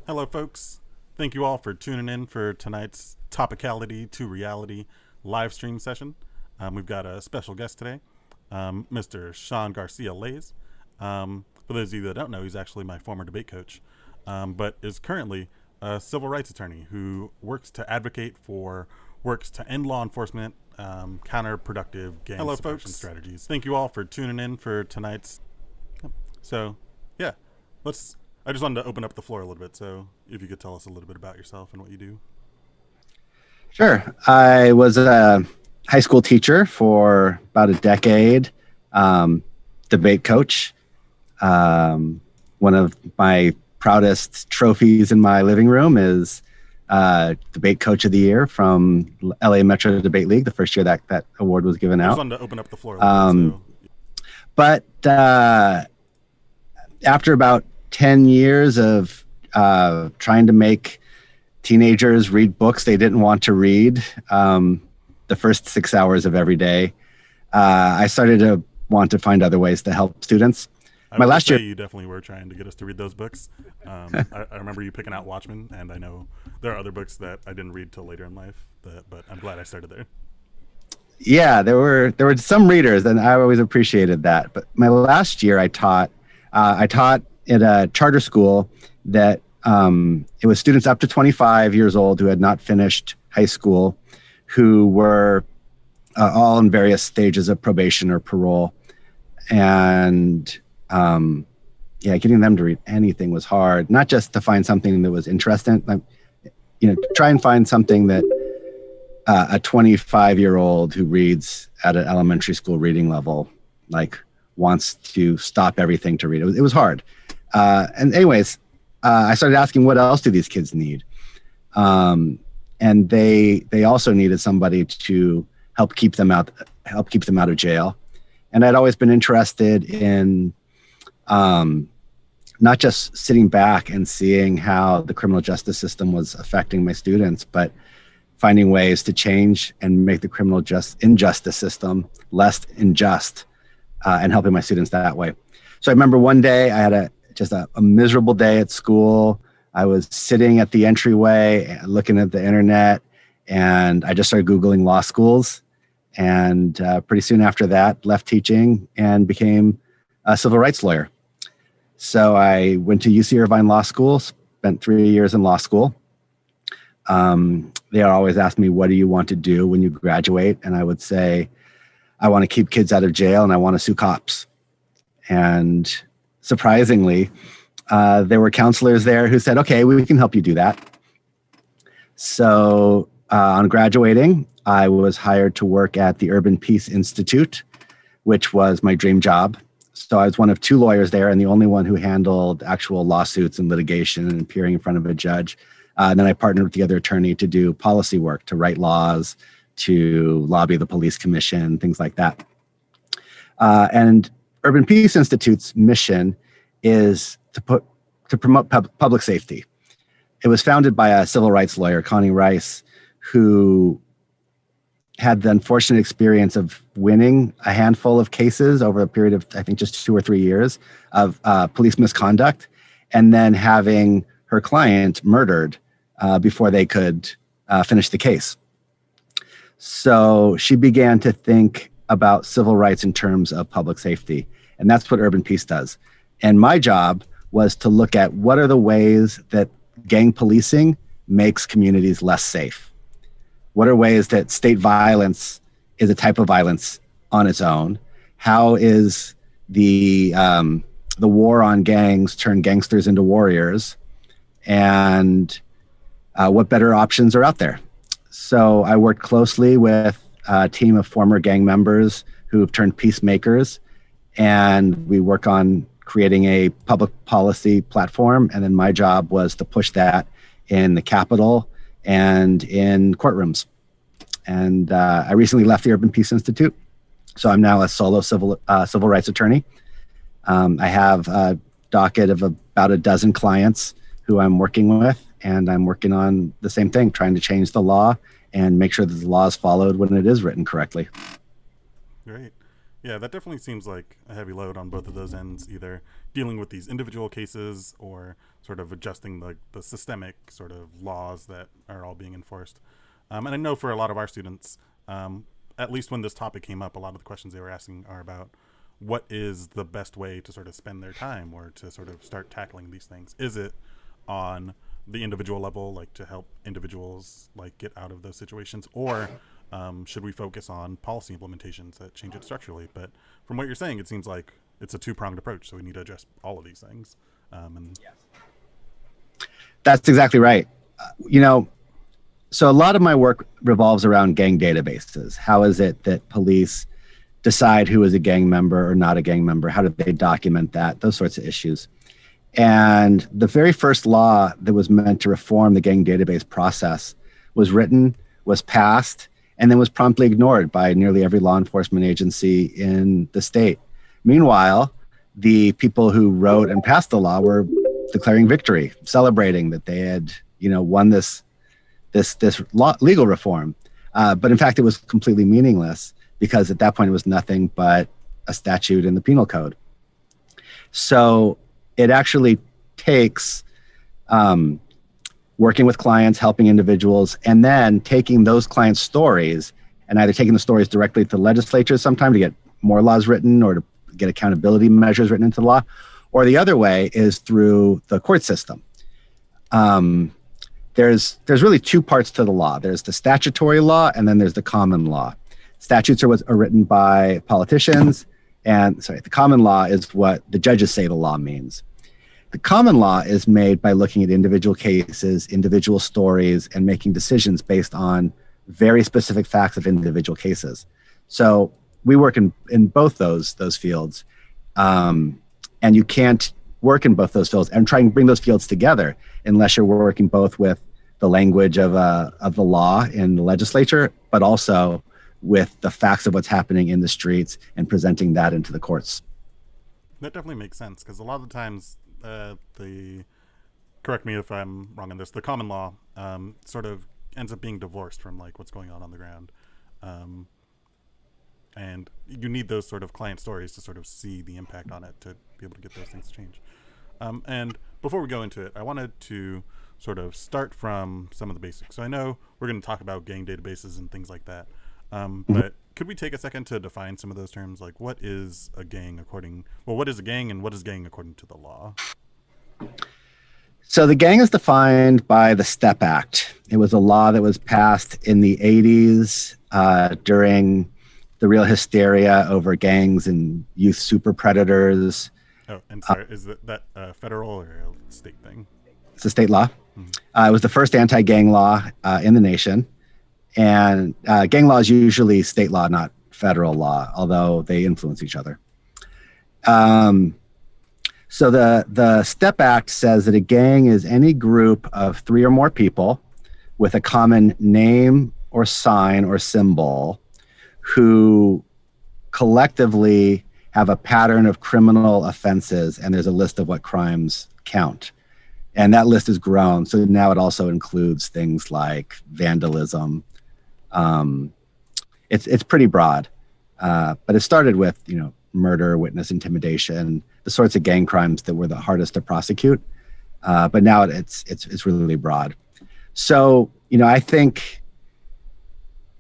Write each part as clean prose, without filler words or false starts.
Hello, folks. Thank you all for tuning in for tonight's Topicality to Reality live stream session. We've got a special guest today, Mr. Sean Garcia Lays. For those of you that don't know, he's actually my former debate coach, but is currently a civil rights attorney who works to end law enforcement, counterproductive gang suppression strategies. Thank you all for tuning in for tonight's. So, yeah, I just wanted to open up the floor a little bit. So, if you could tell us a little bit about yourself and what you do. Sure. I was a high school teacher for about a decade, debate coach. One of my proudest trophies in my living room is Debate Coach of the Year from LA Metro Debate League, the first year that award was given out. I just wanted to open up the floor a little bit. But after about 10 years of trying to make teenagers read books they didn't want to read the first 6 hours of every day, I started to want to find other ways to help students. My last year, you definitely were trying to get us to read those books. I remember you picking out Watchmen, and I know there are other books that I didn't read till later in life, but I'm glad I started there. Yeah, there were some readers, and I always appreciated that. But my last year, I taught at a charter school that it was students up to 25 years old who had not finished high school, who were all in various stages of probation or parole. And getting them to read anything was hard, not just to find something that was interesting, try and find something that a 25-year-old who reads at an elementary school reading level, wants to stop everything to read. It was hard. And anyways, I started asking, what else do these kids need? And they also needed somebody to help keep them out of jail. And I'd always been interested in not just sitting back and seeing how the criminal justice system was affecting my students, but finding ways to change and make the criminal injustice system less unjust, and helping my students that way. So I remember one day I had just a miserable day at school. I was sitting at the entryway looking at the internet, and I just started Googling law schools. And pretty soon after that, left teaching and became a civil rights lawyer. So I went to UC Irvine Law School, spent 3 years in law school. They always ask me, what do you want to do when you graduate? And I would say, I want to keep kids out of jail and I want to sue cops. And surprisingly, there were counselors there who said, okay, we can help you do that. So on graduating, I was hired to work at the Urban Peace Institute, which was my dream job. So I was one of two lawyers there and the only one who handled actual lawsuits and litigation and appearing in front of a judge. And then I partnered with the other attorney to do policy work, to write laws, to lobby the police commission, things like that. And Urban Peace Institute's mission is to promote public safety. It was founded by a civil rights lawyer, Connie Rice, who had the unfortunate experience of winning a handful of cases over a period of, I think, just 2 or 3 years of police misconduct, and then having her client murdered before they could finish the case. So she began to think about civil rights in terms of public safety, and that's what Urban Peace does. And my job was to look at what are the ways that gang policing makes communities less safe. What are ways that state violence is a type of violence on its own? How is the war on gangs turn gangsters into warriors? And what better options are out there? So I worked closely with a team of former gang members who have turned peacemakers, and we work on creating a public policy platform. And then my job was to push that in the Capitol and in courtrooms. And I recently left the Urban Peace Institute, so I'm now a solo civil rights attorney. I have a docket of about a dozen clients who I'm working with, and I'm working on the same thing, trying to change the law and make sure that the law is followed when it is written correctly. Great. Yeah, that definitely seems like a heavy load on both of those ends, either dealing with these individual cases or sort of adjusting the systemic sort of laws that are all being enforced. And I know for a lot of our students, at least when this topic came up, a lot of the questions they were asking are about what is the best way to sort of spend their time or to sort of start tackling these things. Is it on the individual level, like to help individuals like get out of those situations, or should we focus on policy implementations that change it structurally? But from what you're saying, it seems like it's a two-pronged approach, so we need to address all of these things. And That's exactly right. You know, so a lot of my work revolves around gang databases. How is it that police decide who is a gang member or not a gang member? How do they document that? Those sorts of issues. And the very first law that was meant to reform the gang database process was written, was passed, and then was promptly ignored by nearly every law enforcement agency in the state. Meanwhile, the people who wrote and passed the law were declaring victory, celebrating that they had, won this legal reform. But in fact, it was completely meaningless because at that point it was nothing but a statute in the penal code. So it actually takes working with clients, helping individuals, and then taking those clients' stories and either taking the stories directly to the legislature sometime to get more laws written or to get accountability measures written into the law, or the other way is through the court system. There's really two parts to the law. There's the statutory law, and then there's the common law. Statutes are written by politicians, and the common law is what the judges say the law means. The common law is made by looking at individual cases, individual stories, and making decisions based on very specific facts of individual cases. So we work in both those fields, and you can't work in both those fields and try and bring those fields together unless you're working both with the language of the law in the legislature, but also with the facts of what's happening in the streets and presenting that into the courts. that definitely makes sense because a lot of the times correct me if I'm wrong on this, the common law sort of ends up being divorced from like what's going on the ground. And you need those sort of client stories to sort of see the impact on it to be able to get those things to change. And before we go into it, I wanted to sort of start from some of the basics. So I know we're going to talk about gang databases and things like that. But could we take a second to define some of those terms? Like what is a gang what is a gang and what is gang according to the law? So the gang is defined by the STEP Act. It was a law that was passed in the 80s during the real hysteria over gangs and youth super predators. Oh, and sorry, is that federal or a state thing? It's a state law. It was the first anti-gang law in the nation. And gang law is usually state law, not federal law, although they influence each other. So the STEP Act says that a gang is any group of 3 or more people with a common name or sign or symbol who collectively have a pattern of criminal offenses, and there's a list of what crimes count. And that list has grown. So now it also includes things like vandalism. It's pretty broad, but it started with, murder, witness intimidation, the sorts of gang crimes that were the hardest to prosecute. But now it's really broad. So, I think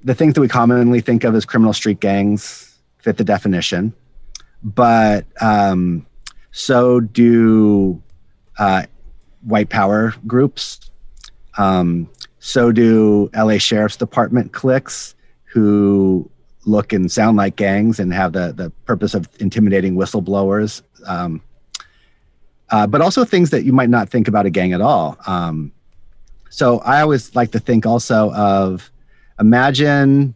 the things that we commonly think of as criminal street gangs fit the definition, but so do white power groups. So do LA Sheriff's Department cliques who look and sound like gangs and have the purpose of intimidating whistleblowers. But also things that you might not think about a gang at all. So I always like to think also of, imagine,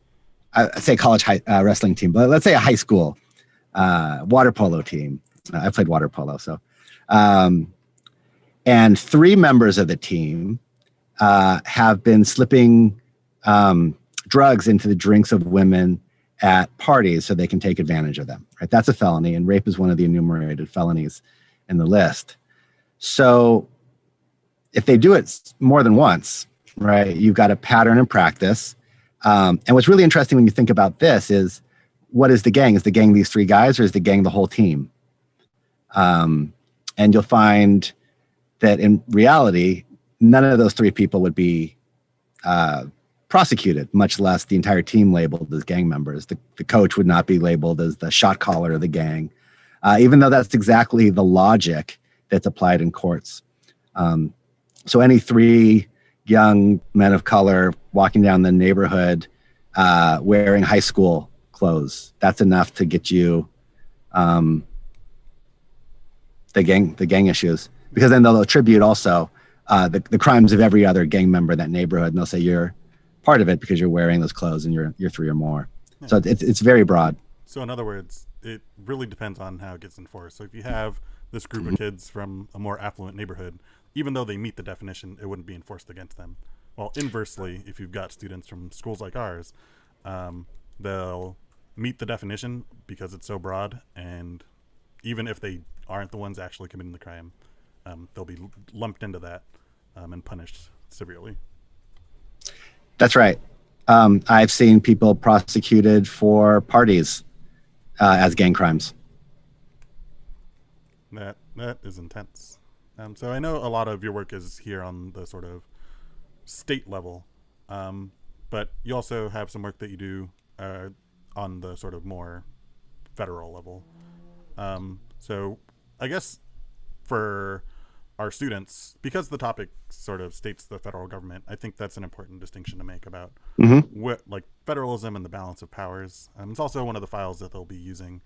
I say college wrestling team, but let's say a high school water polo team. I played water polo, so. And 3 members of the team have been slipping drugs into the drinks of women at parties so they can take advantage of them, right? That's a felony, and rape is one of the enumerated felonies in the list. So if they do it more than once, right, you've got a pattern and practice. And what's really interesting when you think about this is what is the gang? Is the gang these three guys, or is the gang the whole team? And you'll find that in reality, none of those three people would be prosecuted, much less the entire team labeled as gang members. The coach would not be labeled as the shot caller of the gang, even though that's exactly the logic that's applied in courts. So any three young men of color walking down the neighborhood wearing high school clothes, that's enough to get you the gang issues, because then they'll attribute also the crimes of every other gang member in that neighborhood, and they'll say you're part of it because you're wearing those clothes and you're three or more. Yeah. So it's very broad. So in other words, it really depends on how it gets enforced. So if you have this group of kids from a more affluent neighborhood, even though they meet the definition, it wouldn't be enforced against them. Well, inversely, if you've got students from schools like ours, they'll meet the definition because it's so broad, and even if they aren't the ones actually committing the crime, they'll be lumped into that and punished severely. That's right. I've seen people prosecuted for parties as gang crimes. That is intense. So I know a lot of your work is here on the sort of state level, but you also have some work that you do on the sort of more federal level. So I guess for our students, because the topic sort of states the federal government, I think that's an important distinction to make about what, like, federalism and the balance of powers. It's also one of the files that they'll be using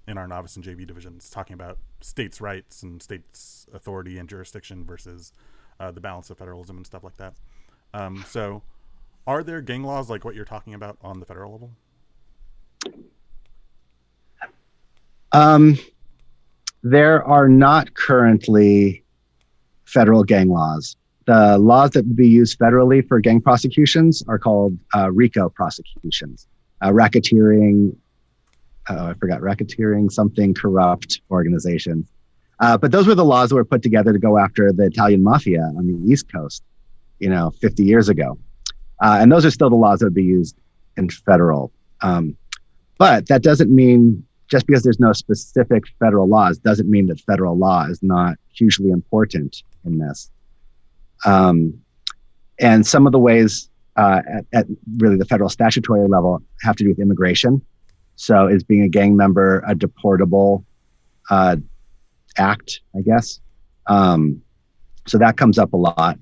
in our novice and JV divisions, talking about states' rights and states' authority and jurisdiction versus the balance of federalism and stuff like that. So are there gang laws like what you're talking about on the federal level? There are not currently federal gang laws. The laws that would be used federally for gang prosecutions are called RICO prosecutions, racketeering, racketeering, something corrupt organizations. But those were the laws that were put together to go after the Italian mafia on the East Coast, 50 years ago. And those are still the laws that would be used in federal. But that doesn't mean, just because there's no specific federal laws, doesn't mean that federal law is not hugely important in this. And some of the ways at really the federal statutory level have to do with immigration. So is being a gang member a deportable act, I guess? So that comes up a lot.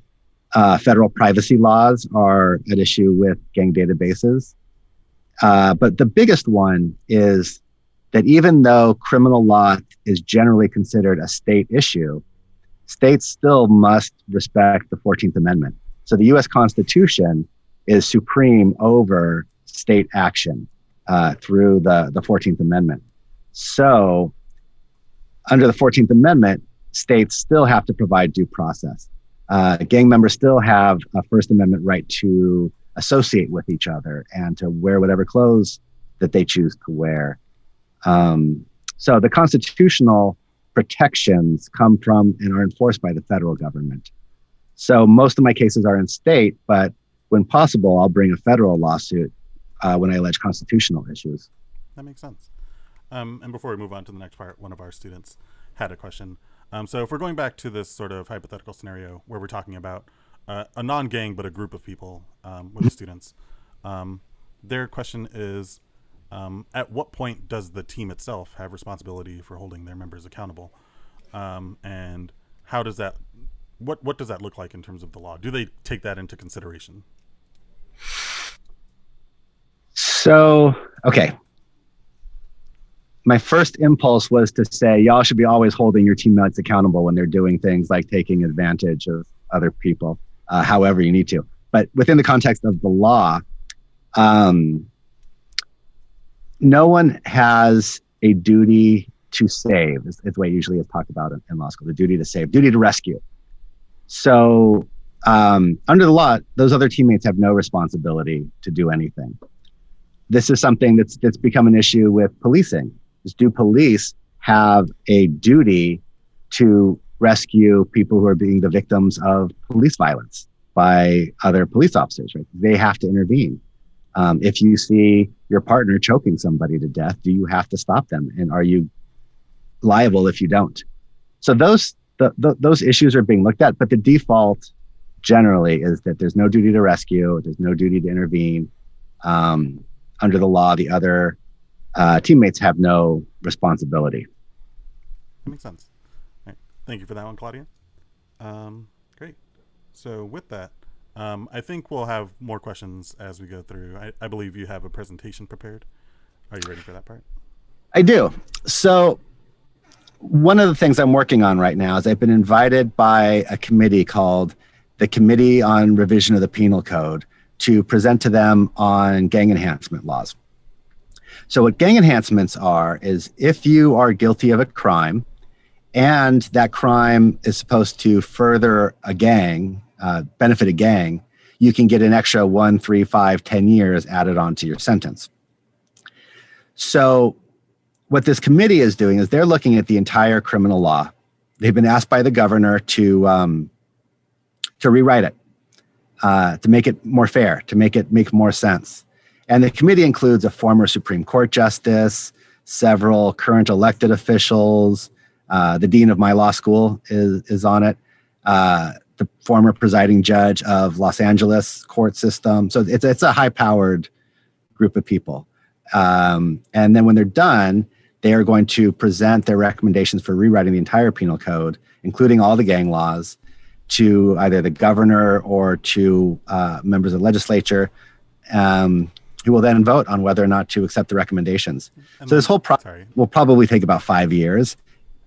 Federal privacy laws are at issue with gang databases. But the biggest one is that even though criminal law is generally considered a state issue, states still must respect the 14th Amendment. So the US Constitution is supreme over state action through the 14th Amendment. So under the 14th Amendment, states still have to provide due process. Gang members still have a First Amendment right to associate with each other and to wear whatever clothes that they choose to wear. So the constitutional protections come from and are enforced by the federal government. So most of my cases are in state, but when possible, I'll bring a federal lawsuit when I allege constitutional issues. That makes sense. And before we move on to the next part, one of our students had a question. So if we're going back to this sort of hypothetical scenario where we're talking about a non-gang but a group of people with the students, their question is, at what point does the team itself have responsibility for holding their members accountable? And how does that, what does that look like in terms of the law? Do they take that into consideration? So, okay. My first impulse was to say, y'all should be always holding your teammates accountable when they're doing things like taking advantage of other people, however you need to. But within the context of the law, no one has a duty to save, is the way it usually is talked about in law school, the duty to save, duty to rescue. So under the law, those other teammates have no responsibility to do anything. This is something that's become an issue with policing. Do police have a duty to rescue people who are being the victims of police violence by other police officers, right? They have to intervene. If you see your partner choking somebody to death, do you have to stop them? And are you liable if you don't? So those issues are being looked at, but the default generally is that there's no duty to rescue, there's no duty to intervene. Under the law, the other teammates have no responsibility. That makes sense. All right. Thank you for that one, Claudia. Great. So with that, I think we'll have more questions as we go through. I believe you have a presentation prepared. Are you ready for that part? I do. So one of the things I'm working on right now is I've been invited by a committee called the Committee on Revision of the Penal Code to present to them on gang enhancement laws. So what gang enhancements are is if you are guilty of a crime and that crime is supposed to further a gang, benefit a gang, you can get an extra 1, 3, 5, 10 years added onto your sentence. So what this committee is doing is they're looking at the entire criminal law. They've been asked by the governor to rewrite it, to make it more fair, to make it make more sense. And the committee includes a former Supreme Court justice, several current elected officials, the dean of my law school is on it, the former presiding judge of Los Angeles court system. So it's a high-powered group of people. And then when they're done, they are going to present their recommendations for rewriting the entire penal code, including all the gang laws, to either the governor or to members of the legislature, who will then vote on whether or not to accept the recommendations. And so this whole process will probably take about 5 years.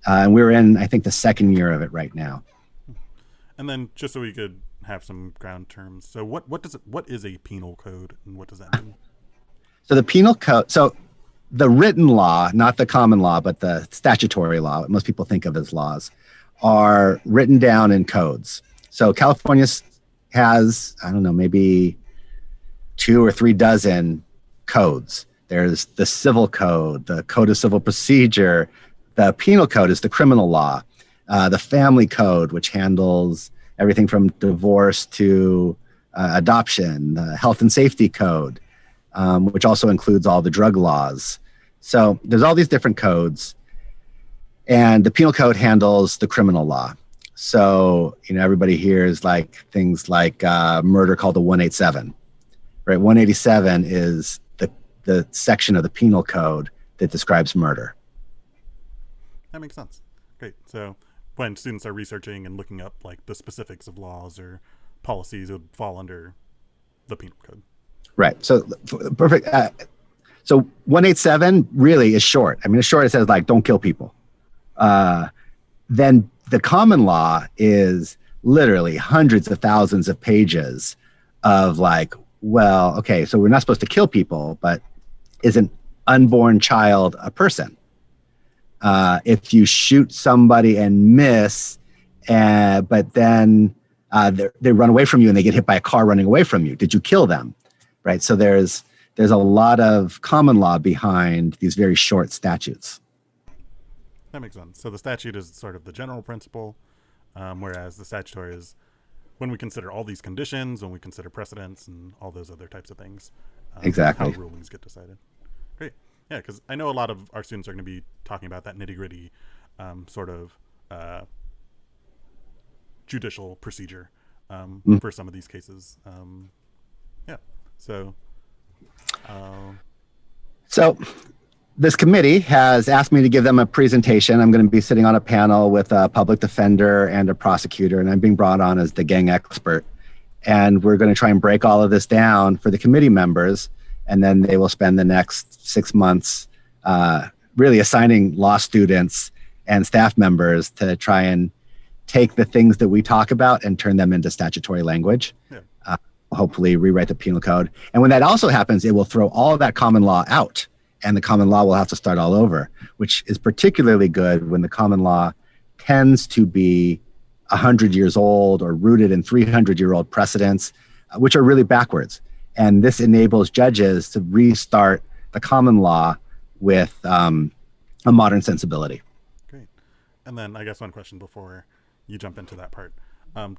And we're in, I think, the second year of it right now. And then just so we could have some ground terms. So what is a penal code and what does that mean? So the penal code, so the written law, not the common law, but the statutory law, what most people think of as laws, are written down in codes. So California has, I don't know, maybe 2 or 3 dozen codes. There's the civil code, the code of civil procedure. The penal code is the criminal law. The family code, which handles everything from divorce to adoption. The health and safety code, which also includes all the drug laws. So there's all these different codes. And the penal code handles the criminal law. So, everybody hears things like murder called the 187, right? 187 is the section of the penal code that describes murder. That makes sense. Great. So when students are researching and looking up the specifics of laws or policies, it would fall under the penal code. Right. So perfect. So 187 really is short. I mean, it's short. It says don't kill people. Then the common law is literally hundreds of thousands of pages of okay, so we're not supposed to kill people, but is an unborn child a person? If you shoot somebody and miss, but then they run away from you and they get hit by a car running away from you, did you kill them? Right. So there's a lot of common law behind these very short statutes. That makes sense. So the statute is sort of the general principle, whereas the statutory is when we consider all these conditions, when we consider precedents and all those other types of things. Exactly. How rulings get decided. Great. Yeah, because I know a lot of our students are going to be talking about that nitty-gritty sort of judicial procedure for some of these cases. Yeah. So this committee has asked me to give them a presentation. I'm going to be sitting on a panel with a public defender and a prosecutor, and I'm being brought on as the gang expert. And we're going to try and break all of this down for the committee members, and then they will spend the next 6 months really assigning law students and staff members to try and take the things that we talk about and turn them into statutory language. Yeah. Hopefully rewrite the penal code. And when that also happens, it will throw all of that common law out, and the common law will have to start all over, which is particularly good when the common law tends to be 100 years old or rooted in 300-year-old precedents, which are really backwards. And this enables judges to restart the common law with a modern sensibility. Great. And then I guess one question before you jump into that part.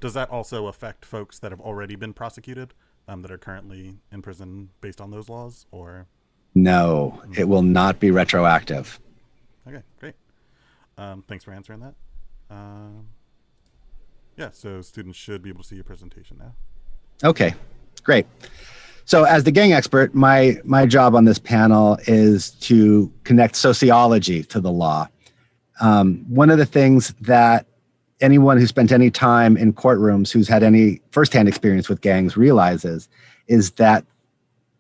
Does that also affect folks that have already been prosecuted that are currently in prison based on those laws, or? No, it will not be retroactive. Okay, great. Thanks for answering that. Yeah, so students should be able to see your presentation now. Okay, great. So as the gang expert, my job on this panel is to connect sociology to the law. One of the things that anyone who spent any time in courtrooms who's had any firsthand experience with gangs realizes is that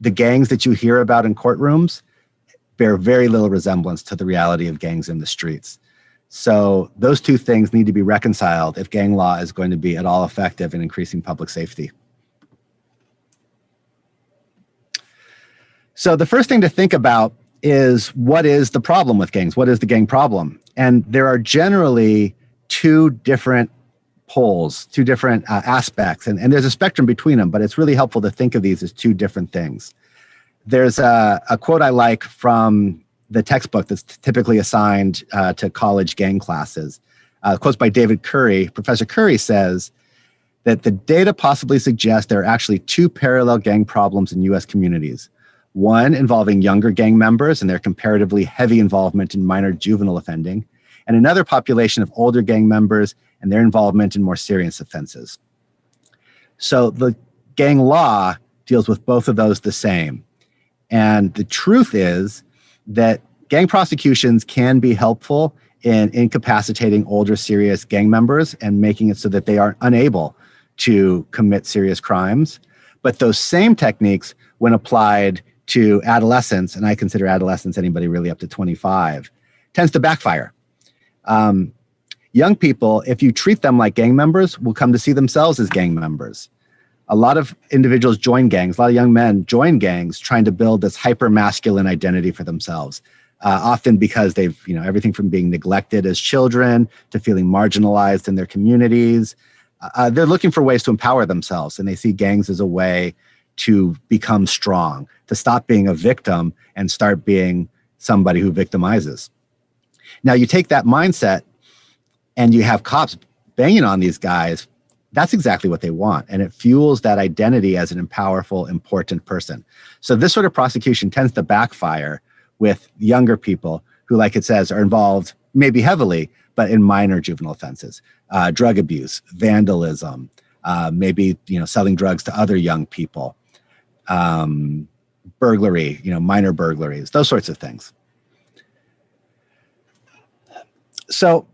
the gangs that you hear about in courtrooms bear very little resemblance to the reality of gangs in the streets. So those two things need to be reconciled if gang law is going to be at all effective in increasing public safety. So the first thing to think about is, what is the problem with gangs? What is the gang problem? And there are generally two different poles, two different aspects, and there's a spectrum between them, but it's really helpful to think of these as two different things. There's a quote I like from the textbook that's typically assigned to college gang classes. Quotes by David Curry. Professor Curry says that the data possibly suggest there are actually two parallel gang problems in U.S. communities. One involving younger gang members and their comparatively heavy involvement in minor juvenile offending, and another population of older gang members and their involvement in more serious offenses. So the gang law deals with both of those the same. And the truth is that gang prosecutions can be helpful in incapacitating older serious gang members and making it so that they are unable to commit serious crimes. But those same techniques, when applied to adolescents, and I consider adolescents anybody really up to 25, tends to backfire. Young people, if you treat them like gang members, will come to see themselves as gang members. A lot of individuals join gangs, a lot of young men join gangs trying to build this hyper-masculine identity for themselves, often because they've, everything from being neglected as children to feeling marginalized in their communities. They're looking for ways to empower themselves, and they see gangs as a way to become strong, to stop being a victim and start being somebody who victimizes. Now, you take that mindset and you have cops banging on these guys. That's exactly what they want. And it fuels that identity as an powerful, important person. So this sort of prosecution tends to backfire with younger people who, like it says, are involved maybe heavily, but in minor juvenile offenses, drug abuse, vandalism, maybe selling drugs to other young people, burglary, minor burglaries, those sorts of things. So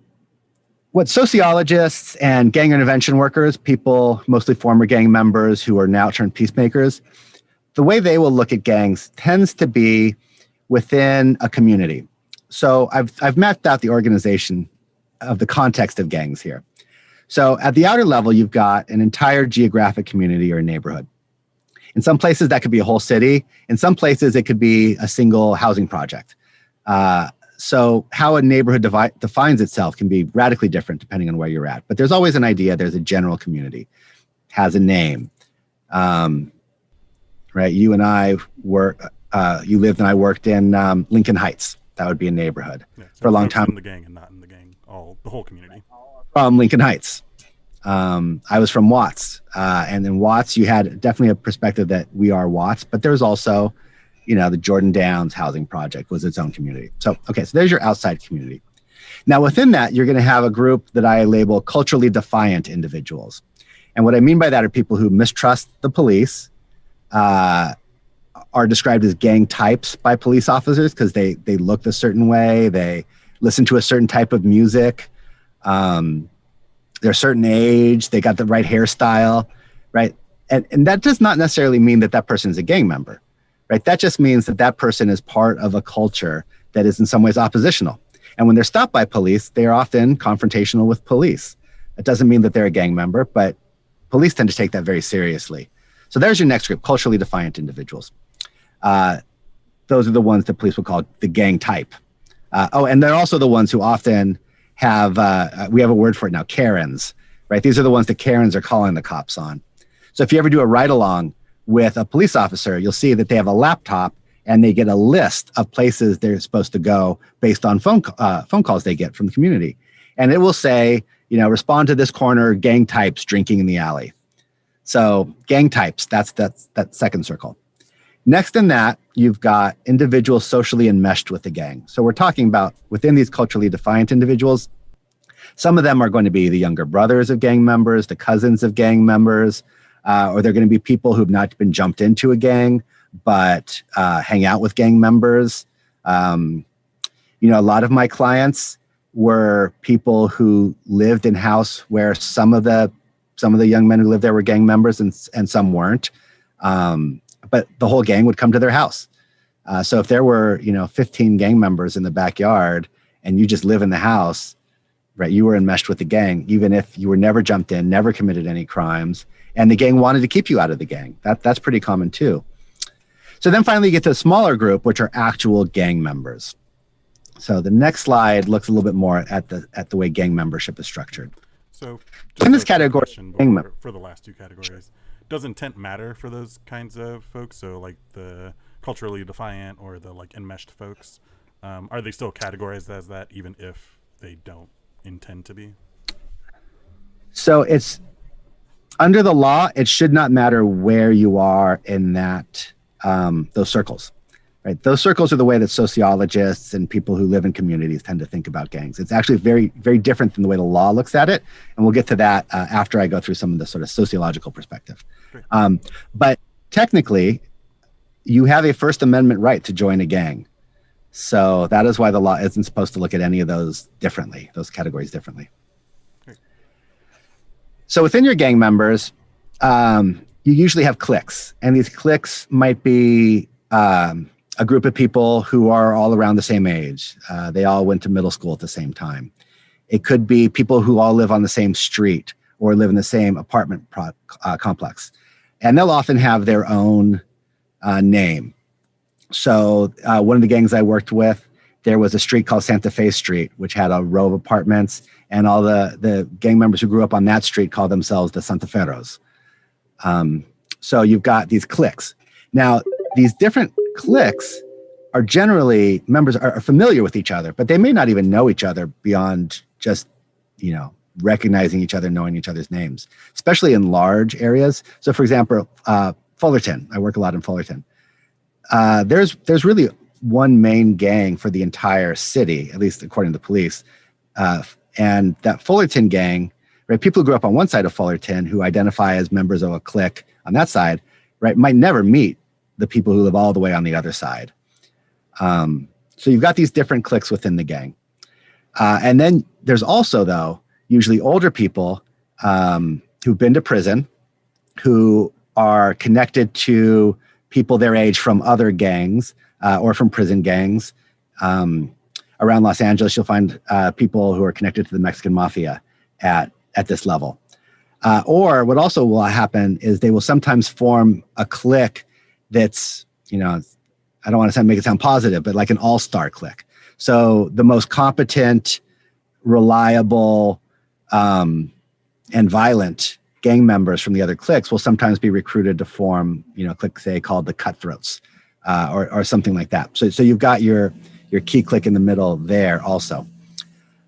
what sociologists and gang intervention workers, people, mostly former gang members who are now turned peacemakers, the way they will look at gangs tends to be within a community. So I've mapped out the organization of the context of gangs here. So at the outer level, you've got an entire geographic community or neighborhood. In some places, that could be a whole city. In some places, it could be a single housing project. So how a neighborhood defines itself can be radically different depending on where you're at. But there's always an idea. There's a general community, has a name. Right? You and I you lived and I worked in Lincoln Heights. That would be a neighborhood. Yeah, so for a long time. In the gang and not in the gang, the whole community. From Lincoln Heights. I was from Watts. And in Watts, you had definitely a perspective that we are Watts, but there's also, the Jordan Downs housing project was its own community. So there's your outside community. Now within that, you're going to have a group that I label culturally defiant individuals. And what I mean by that are people who mistrust the police, are described as gang types by police officers because they look a certain way, they listen to a certain type of music, they're a certain age, they got the right hairstyle, right? And that does not necessarily mean that that person is a gang member, right? That just means that that person is part of a culture that is in some ways oppositional. And when they're stopped by police, they are often confrontational with police. That doesn't mean that they're a gang member, but police tend to take that very seriously. So there's your next group, culturally defiant individuals. Those are the ones that police would call the gang type. And they're also the ones who often have, we have a word for it now, Karens, right? These are the ones that Karens are calling the cops on. So if you ever do a ride-along with a police officer, you'll see that they have a laptop and they get a list of places they're supposed to go based on phone calls they get from the community. And it will say, respond to this corner, gang types drinking in the alley. So gang types, that's that second circle. Next in that, you've got individuals socially enmeshed with the gang. So we're talking about within these culturally defiant individuals, some of them are going to be the younger brothers of gang members, the cousins of gang members, or they're going to be people who've not been jumped into a gang, but hang out with gang members. A lot of my clients were people who lived in house where some of the young men who lived there were gang members and some weren't. But the whole gang would come to their house. So if there were, 15 gang members in the backyard and you just live in the house, right, you were enmeshed with the gang, even if you were never jumped in, never committed any crimes, and the gang wanted to keep you out of the gang. That's pretty common too. So then finally you get to a smaller group, which are actual gang members. So the next slide looks a little bit more at the way gang membership is structured. So in this category, for the last two categories, does intent matter for those kinds of folks? So like the culturally defiant or the like enmeshed folks, are they still categorized as that even if they don't intend to be? So it's under the law, it should not matter where you are in that those circles, right? Those circles are the way that sociologists and people who live in communities tend to think about gangs. It's actually very, very different than the way the law looks at it. And we'll get to that after I go through some of the sort of sociological perspective. But technically, you have a First Amendment right to join a gang. So that is why the law isn't supposed to look at any of those differently, those categories differently. So within your gang members, you usually have cliques, and these cliques might be a group of people who are all around the same age. They all went to middle school at the same time. It could be people who all live on the same street or live in the same apartment complex. And they'll often have their own name. So one of the gangs I worked with, there was a street called Santa Fe Street, which had a row of apartments, and all the gang members who grew up on that street called themselves the Santa Feros. So you've got these cliques. Now, these different cliques are generally, members are familiar with each other, but they may not even know each other beyond just, recognizing each other, knowing each other's names, especially in large areas. So for example, Fullerton, I work a lot in Fullerton. There's really one main gang for the entire city, at least according to the police. And that Fullerton gang, right, people who grew up on one side of Fullerton who identify as members of a clique on that side, right, might never meet the people who live all the way on the other side. So you've got these different cliques within the gang. And then there's also, though, usually older people who've been to prison, who are connected to people their age from other gangs or from prison gangs. Around Los Angeles, you'll find people who are connected to the Mexican mafia at this level. Or what also will happen is they will sometimes form a clique that's, I don't want to make it sound positive, but like an all-star clique. So the most competent, reliable, and violent gang members from the other cliques will sometimes be recruited to form, a clique, say, called the Cutthroats, or something like that. So you've got your key clique in the middle there also.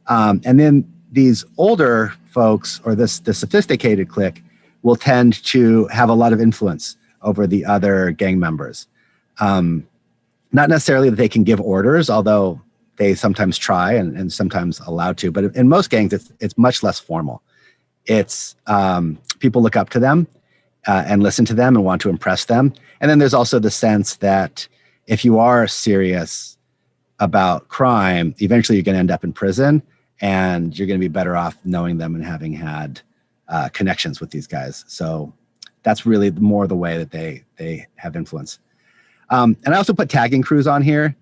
And then these older folks, or the sophisticated clique, will tend to have a lot of influence over the other gang members. Not necessarily that they can give orders, although they sometimes try and sometimes allowed to. But in most gangs, it's much less formal. It's people look up to them and listen to them and want to impress them. And then there's also the sense that if you are serious about crime, eventually you're going to end up in prison, and you're going to be better off knowing them and having had connections with these guys. So that's really more the way that they have influence. And I also put tagging crews on here.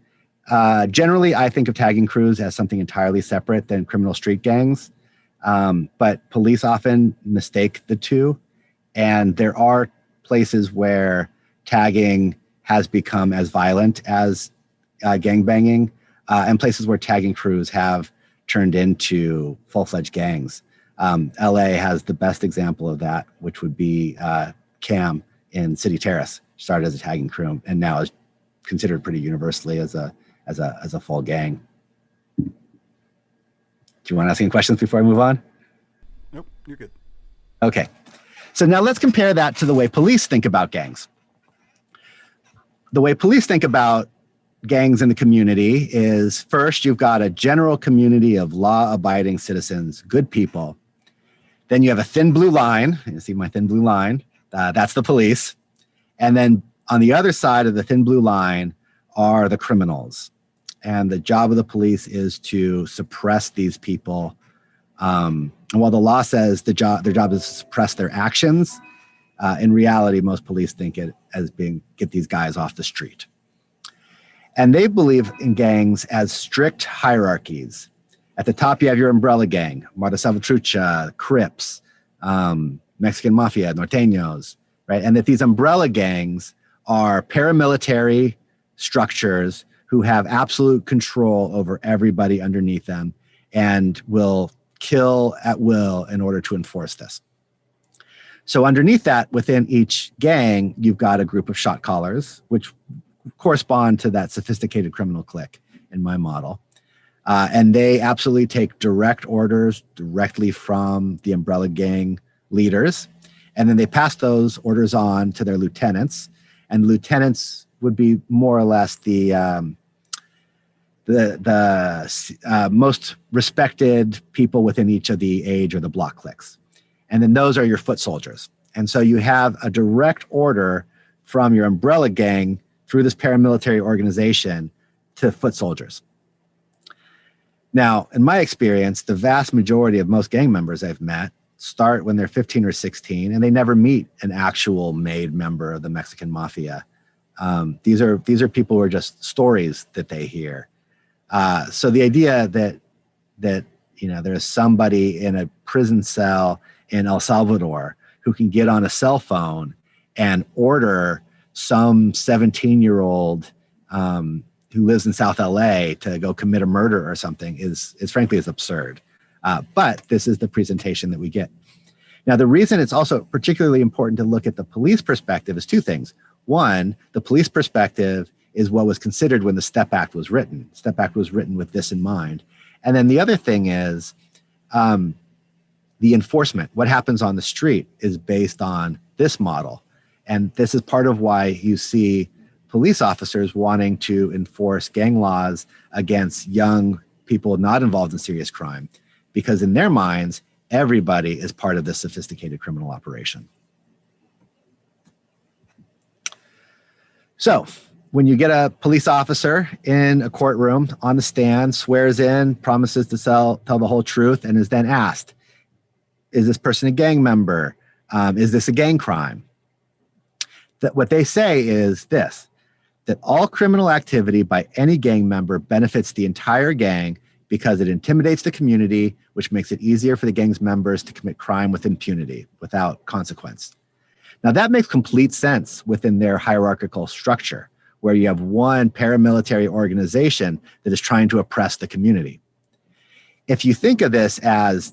Generally, I think of tagging crews as something entirely separate than criminal street gangs. But police often mistake the two. And there are places where tagging has become as violent as gangbanging, and places where tagging crews have turned into full-fledged gangs. LA has the best example of that, which would be Cam in City Terrace. Started as a tagging crew and now is considered pretty universally as a full gang. Do you want to ask any questions before I move on? Nope, you're good. Okay. So now let's compare that to the way police think about gangs. The way police think about gangs in the community is, first, you've got a general community of law-abiding citizens, good people. Then you have a thin blue line. You see my thin blue line? That's the police. And then on the other side of the thin blue line are the criminals. And the job of the police is to suppress these people. And while the law says their job is to suppress their actions, in reality, most police think it as being get these guys off the street. And they believe in gangs as strict hierarchies. At the top, you have your umbrella gang, Marta Salvatrucha, Crips, Mexican Mafia, Norteños, right? And that these umbrella gangs are paramilitary structures who have absolute control over everybody underneath them and will kill at will in order to enforce this. So underneath that, within each gang, you've got a group of shot callers, which correspond to that sophisticated criminal clique in my model. And they absolutely take direct orders directly from the umbrella gang leaders. And then they pass those orders on to their lieutenants. And lieutenants would be more or less the most respected people within each of the age or the block cliques. And then those are your foot soldiers. And so you have a direct order from your umbrella gang through this paramilitary organization to foot soldiers. Now, in my experience, the vast majority of most gang members I've met start when they're 15 or 16, and they never meet an actual made member of the Mexican Mafia. These are people who are just stories that they hear. So the idea that there's somebody in a prison cell in El Salvador who can get on a cell phone and order some 17-year-old who lives in South LA to go commit a murder or something is frankly absurd. But this is the presentation that we get. Now, the reason it's also particularly important to look at the police perspective is two things. One, the police perspective is what was considered when the STEP Act was written. STEP Act was written with this in mind. And then the other thing is the enforcement. What happens on the street is based on this model. And this is part of why you see police officers wanting to enforce gang laws against young people not involved in serious crime, because in their minds, everybody is part of this sophisticated criminal operation. So when you get a police officer in a courtroom on the stand, swears in, promises to tell the whole truth, and is then asked, is this person a gang member? Is this a gang crime? That what they say is this, that all criminal activity by any gang member benefits the entire gang because it intimidates the community, which makes it easier for the gang's members to commit crime with impunity, without consequence. Now that makes complete sense within their hierarchical structure, where you have one paramilitary organization that is trying to oppress the community. If you think of this as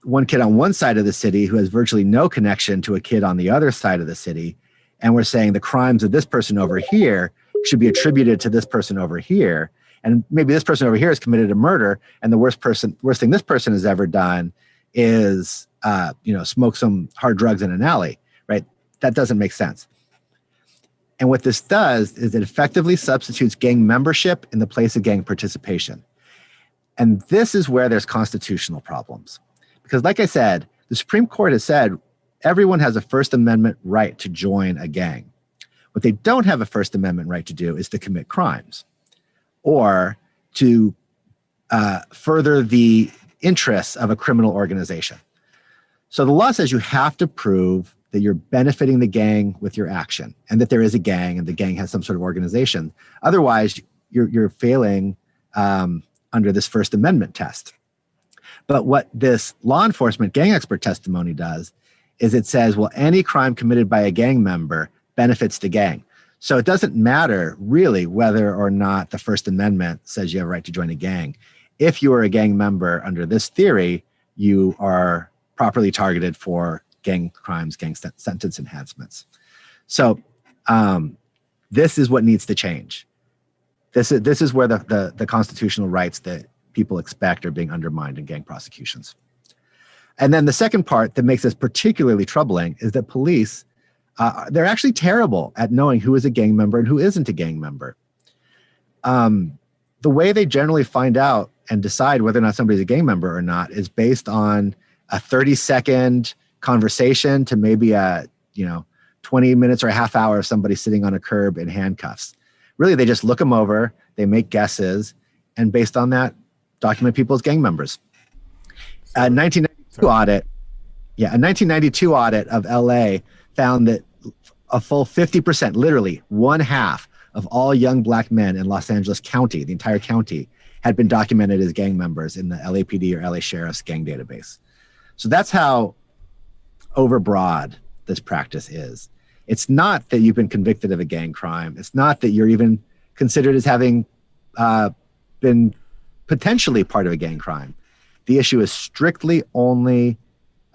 one kid on one side of the city who has virtually no connection to a kid on the other side of the city, and we're saying the crimes of this person over here should be attributed to this person over here, and maybe this person over here has committed a murder, and the worst thing this person has ever done is smoke some hard drugs in an alley, right? That doesn't make sense. And what this does is it effectively substitutes gang membership in the place of gang participation. And this is where there's constitutional problems. Because like I said, the Supreme Court has said everyone has a First Amendment right to join a gang. What they don't have a First Amendment right to do is to commit crimes or to further the interests of a criminal organization. So the law says you have to prove that you're benefiting the gang with your action and that there is a gang and the gang has some sort of organization. Otherwise, you're failing under this First Amendment test. But what this law enforcement gang expert testimony does is it says, well, any crime committed by a gang member benefits the gang. So it doesn't matter really whether or not the First Amendment says you have a right to join a gang. If you are a gang member under this theory, you are properly targeted for gang crimes, gang sentence enhancements. So this is what needs to change. This is where the constitutional rights that people expect are being undermined in gang prosecutions. And then the second part that makes this particularly troubling is that police, they're actually terrible at knowing who is a gang member and who isn't a gang member. The way they generally find out and decide whether or not somebody's a gang member or not is based on a 30-second conversation to maybe a 20 minutes or a half hour of somebody sitting on a curb in handcuffs. Really, they just look them over, they make guesses, and based on that, document people as gang members. A 1992 audit of LA found that a full 50%, literally one half of all young black men in Los Angeles County, the entire county, had been documented as gang members in the LAPD or LA Sheriff's gang database. So that's how overbroad this practice is. It's not that you've been convicted of a gang crime. It's not that you're even considered as having been potentially part of a gang crime. The issue is strictly only,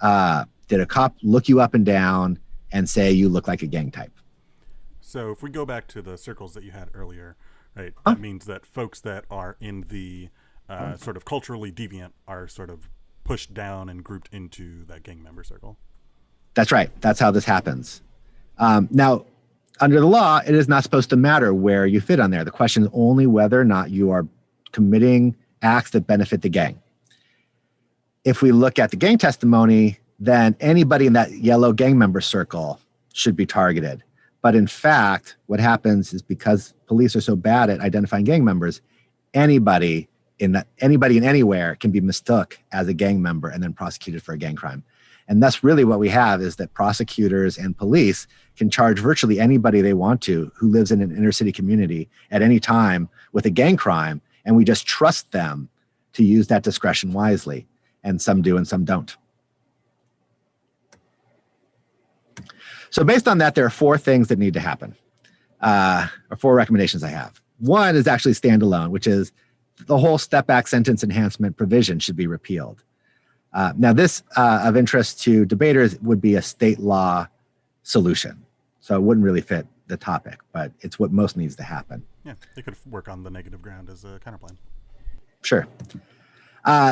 did a cop look you up and down and say you look like a gang type? So if we go back to the circles that you had earlier, right, that means that folks that are in the sort of culturally deviant are sort of pushed down and grouped into that gang member circle. That's right. That's how this happens. Now, under the law, it is not supposed to matter where you fit on there. The question is only whether or not you are committing acts that benefit the gang. If we look at the gang testimony, then anybody in that yellow gang member circle should be targeted. But in fact, what happens is because police are so bad at identifying gang members, anybody in anywhere can be mistook as a gang member and then prosecuted for a gang crime. And that's really what we have, is that prosecutors and police can charge virtually anybody they want to who lives in an inner city community at any time with a gang crime, and we just trust them to use that discretion wisely. And some do and some don't. So based on that, there are four things that need to happen, or four recommendations I have. One is actually standalone, which is the whole step back sentence enhancement provision should be repealed. Now this of interest to debaters would be a state law solution. So it wouldn't really fit the topic, but it's what most needs to happen. Yeah, they could work on the negative ground as a counterplan. Sure.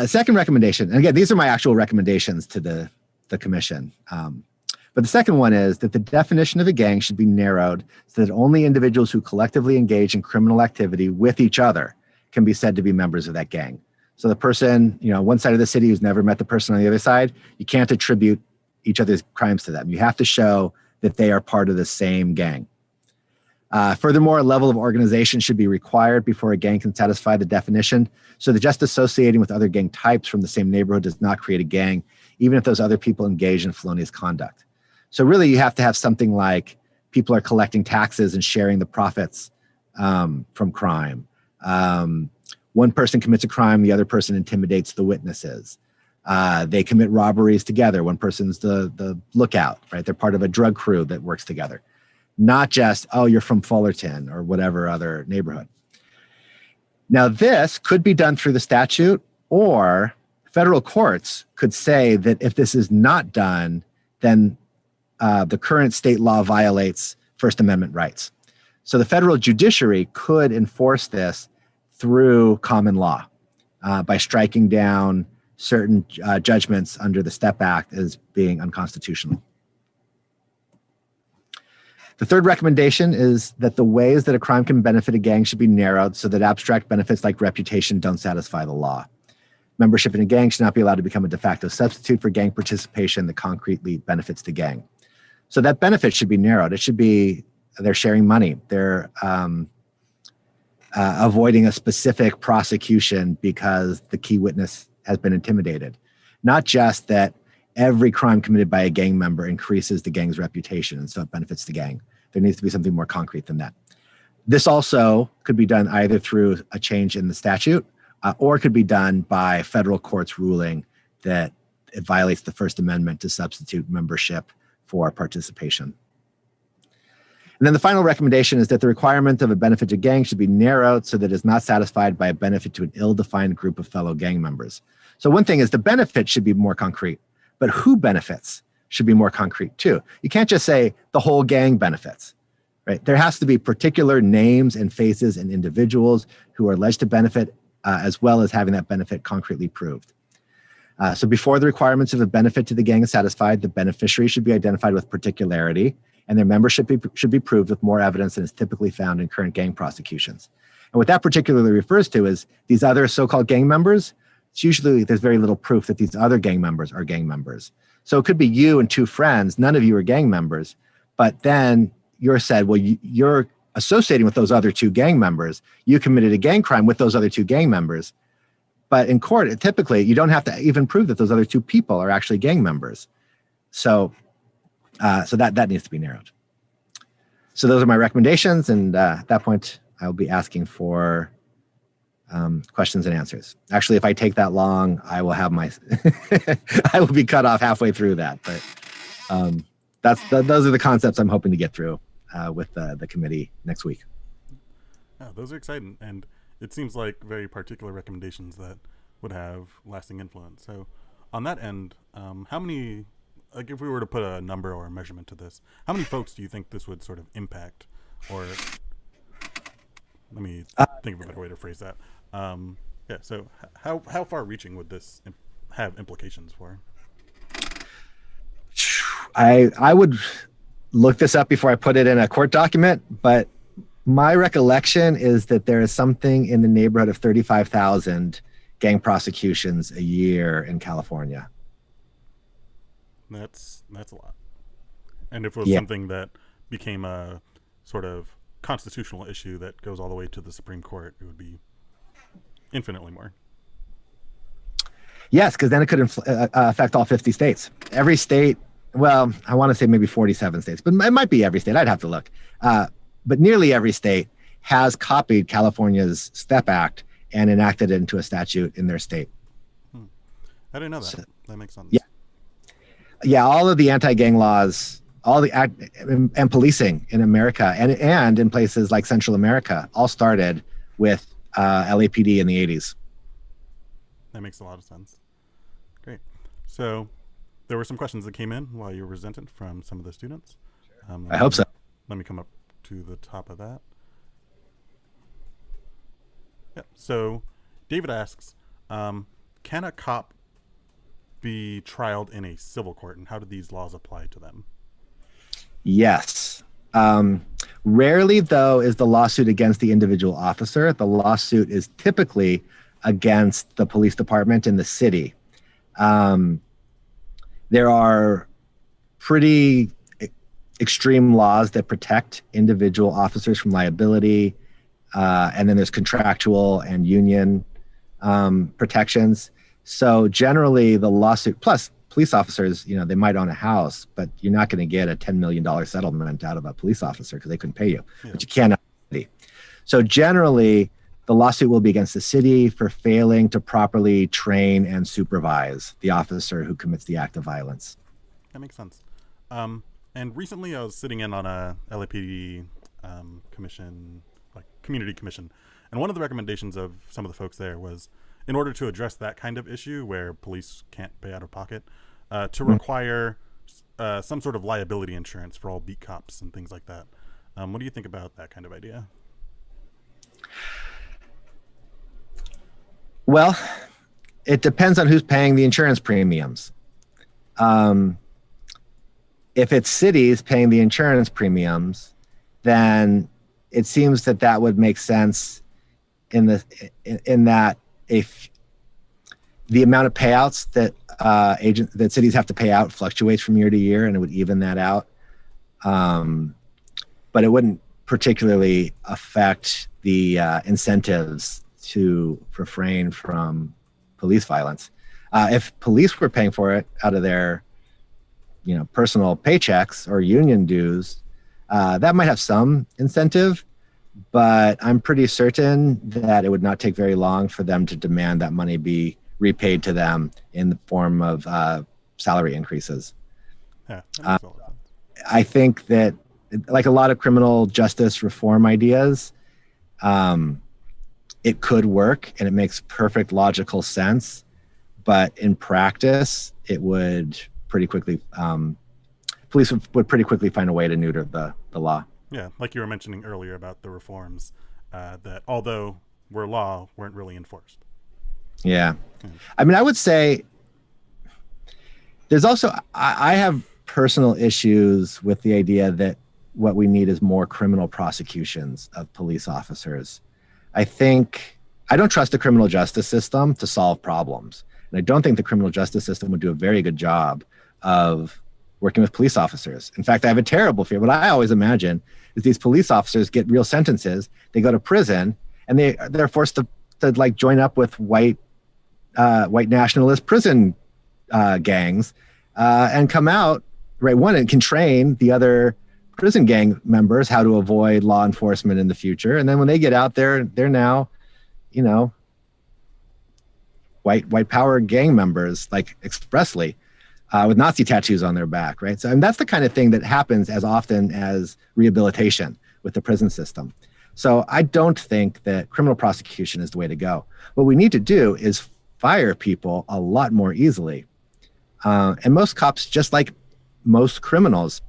Second recommendation, and again, these are my actual recommendations to the commission. But the second one is that the definition of a gang should be narrowed so that only individuals who collectively engage in criminal activity with each other can be said to be members of that gang. So the person, one side of the city who's never met the person on the other side, you can't attribute each other's crimes to them. You have to show that they are part of the same gang. Furthermore, a level of organization should be required before a gang can satisfy the definition, so that just associating with other gang types from the same neighborhood does not create a gang, even if those other people engage in felonious conduct. So really, you have to have something like people are collecting taxes and sharing the profits from crime. One person commits a crime, the other person intimidates the witnesses. They commit robberies together. One person's the lookout, right? They're part of a drug crew that works together. Not just, oh, you're from Fullerton or whatever other neighborhood. Now, this could be done through the statute, or federal courts could say that if this is not done, then the current state law violates First Amendment rights. So the federal judiciary could enforce this through common law by striking down certain judgments under the STEP Act as being unconstitutional. The third recommendation is that the ways that a crime can benefit a gang should be narrowed so that abstract benefits like reputation don't satisfy the law. Membership in a gang should not be allowed to become a de facto substitute for gang participation that concretely benefits the gang. So that benefit should be narrowed. It should be they're sharing money. They're avoiding a specific prosecution because the key witness has been intimidated. Not just that every crime committed by a gang member increases the gang's reputation, and so it benefits the gang. There needs to be something more concrete than that. This also could be done either through a change in the statute, or it could be done by federal courts ruling that it violates the First Amendment to substitute membership for participation. And then the final recommendation is that the requirement of a benefit to gang should be narrowed so that it is not satisfied by a benefit to an ill-defined group of fellow gang members. So one thing is the benefit should be more concrete, but who benefits should be more concrete too. You can't just say the whole gang benefits, right? There has to be particular names and faces and individuals who are alleged to benefit, as well as having that benefit concretely proved. So before the requirements of the benefit to the gang is satisfied, the beneficiary should be identified with particularity, and their membership should be proved with more evidence than is typically found in current gang prosecutions. And what that particularly refers to is these other so-called gang members. It's usually there's very little proof that these other gang members are gang members. So it could be you and two friends, none of you are gang members, but then you're said, well, you're associating with those other two gang members. You committed a gang crime with those other two gang members. But in court, typically, you don't have to even prove that those other two people are actually gang members. So that needs to be narrowed. So those are my recommendations. And at that point, I will be asking for questions and answers. Actually, if I take that long, I will have my, I will be cut off halfway through that. But those are the concepts I'm hoping to get through with the committee next week. Yeah, those are exciting. And it seems like very particular recommendations that would have lasting influence. So on that end, how many, like if we were to put a number or a measurement to this, how many folks do you think this would sort of impact? Or let me think of a better way to phrase that. Yeah, so how far reaching would this have implications for? I would look this up before I put it in a court document, but my recollection is that there is something in the neighborhood of 35,000 gang prosecutions a year in California. That's a lot. And if it was something that became a sort of constitutional issue that goes all the way to the Supreme Court, it would be infinitely more. Yes, because then it could affect all 50 states. Every state, well, I want to say maybe 47 states, but it might be every state. I'd have to look. But nearly every state has copied California's STEP Act and enacted it into a statute in their state. I didn't know that. So, that makes sense. Yeah, all of the anti-gang laws, all the and policing in America and in places like Central America all started with LAPD in the 80s. That makes a lot of sense. Great. So there were some questions that came in while you were presented from some of the students. I hope so. Let me come up to the top of that. Yeah. So David asks, can a cop be trialed in a civil court, and how do these laws apply to them? Yes. Rarely, though, is the lawsuit against the individual officer. The lawsuit is typically against the police department in the city. There are pretty extreme laws that protect individual officers from liability. And then there's contractual and union protections. So generally the lawsuit, plus police officers, they might own a house, but you're not going to get a $10 million settlement out of a police officer because they couldn't pay you, but you can. So generally the lawsuit will be against the city for failing to properly train and supervise the officer who commits the act of violence. That makes sense. And recently I was sitting in on a LAPD commission, like community commission. And one of the recommendations of some of the folks there was, in order to address that kind of issue where police can't pay out of pocket, to require some sort of liability insurance for all beat cops and things like that. What do you think about that kind of idea? Well, it depends on who's paying the insurance premiums. If it's cities paying the insurance premiums, then it seems that would make sense in that if the amount of payouts that cities have to pay out fluctuates from year to year, and it would even that out. But it wouldn't particularly affect the incentives to refrain from police violence. If police were paying for it out of their personal paychecks or union dues, that might have some incentive, but I'm pretty certain that it would not take very long for them to demand that money be repaid to them in the form of salary increases. Yeah, that makes a lot of sense. I think that, like a lot of criminal justice reform ideas, it could work and it makes perfect logical sense, but in practice, it would pretty quickly, police would pretty quickly find a way to neuter the law. Yeah, like you were mentioning earlier about the reforms that, although were law, weren't really enforced. Yeah. I mean, I would say There's also, I have personal issues with the idea that what we need is more criminal prosecutions of police officers. I don't trust the criminal justice system to solve problems. And I don't think the criminal justice system would do a very good job of working with police officers. In fact, I have a terrible fear. What I always imagine is these police officers get real sentences, they go to prison, and they're forced to like join up with white nationalist prison gangs and come out, right? One, it can train the other prison gang members how to avoid law enforcement in the future. And then when they get out there, they're now, you know, white power gang members, like expressly, with Nazi tattoos on their back, right? So, and that's the kind of thing that happens as often as rehabilitation with the prison system. So I don't think that criminal prosecution is the way to go. What we need to do is fire people a lot more easily. And most cops, just like most criminals,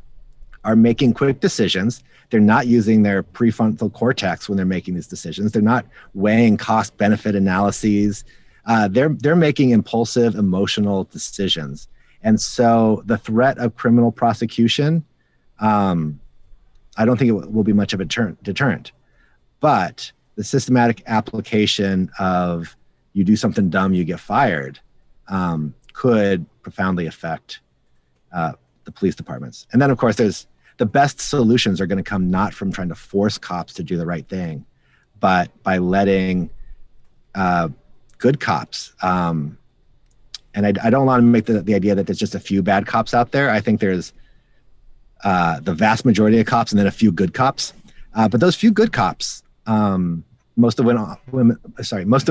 are making quick decisions. They're not using their prefrontal cortex when they're making these decisions. They're not weighing cost-benefit analyses. They're making impulsive, emotional decisions. And so the threat of criminal prosecution, I don't think it will be much of a deterrent. But the systematic application of you do something dumb, you get fired, could profoundly affect the police departments. And then, of course, the best solutions are going to come not from trying to force cops to do the right thing, but by letting good cops. And I don't want to make the idea that there's just a few bad cops out there. I think there's the vast majority of cops and then a few good cops. But those few good cops, most of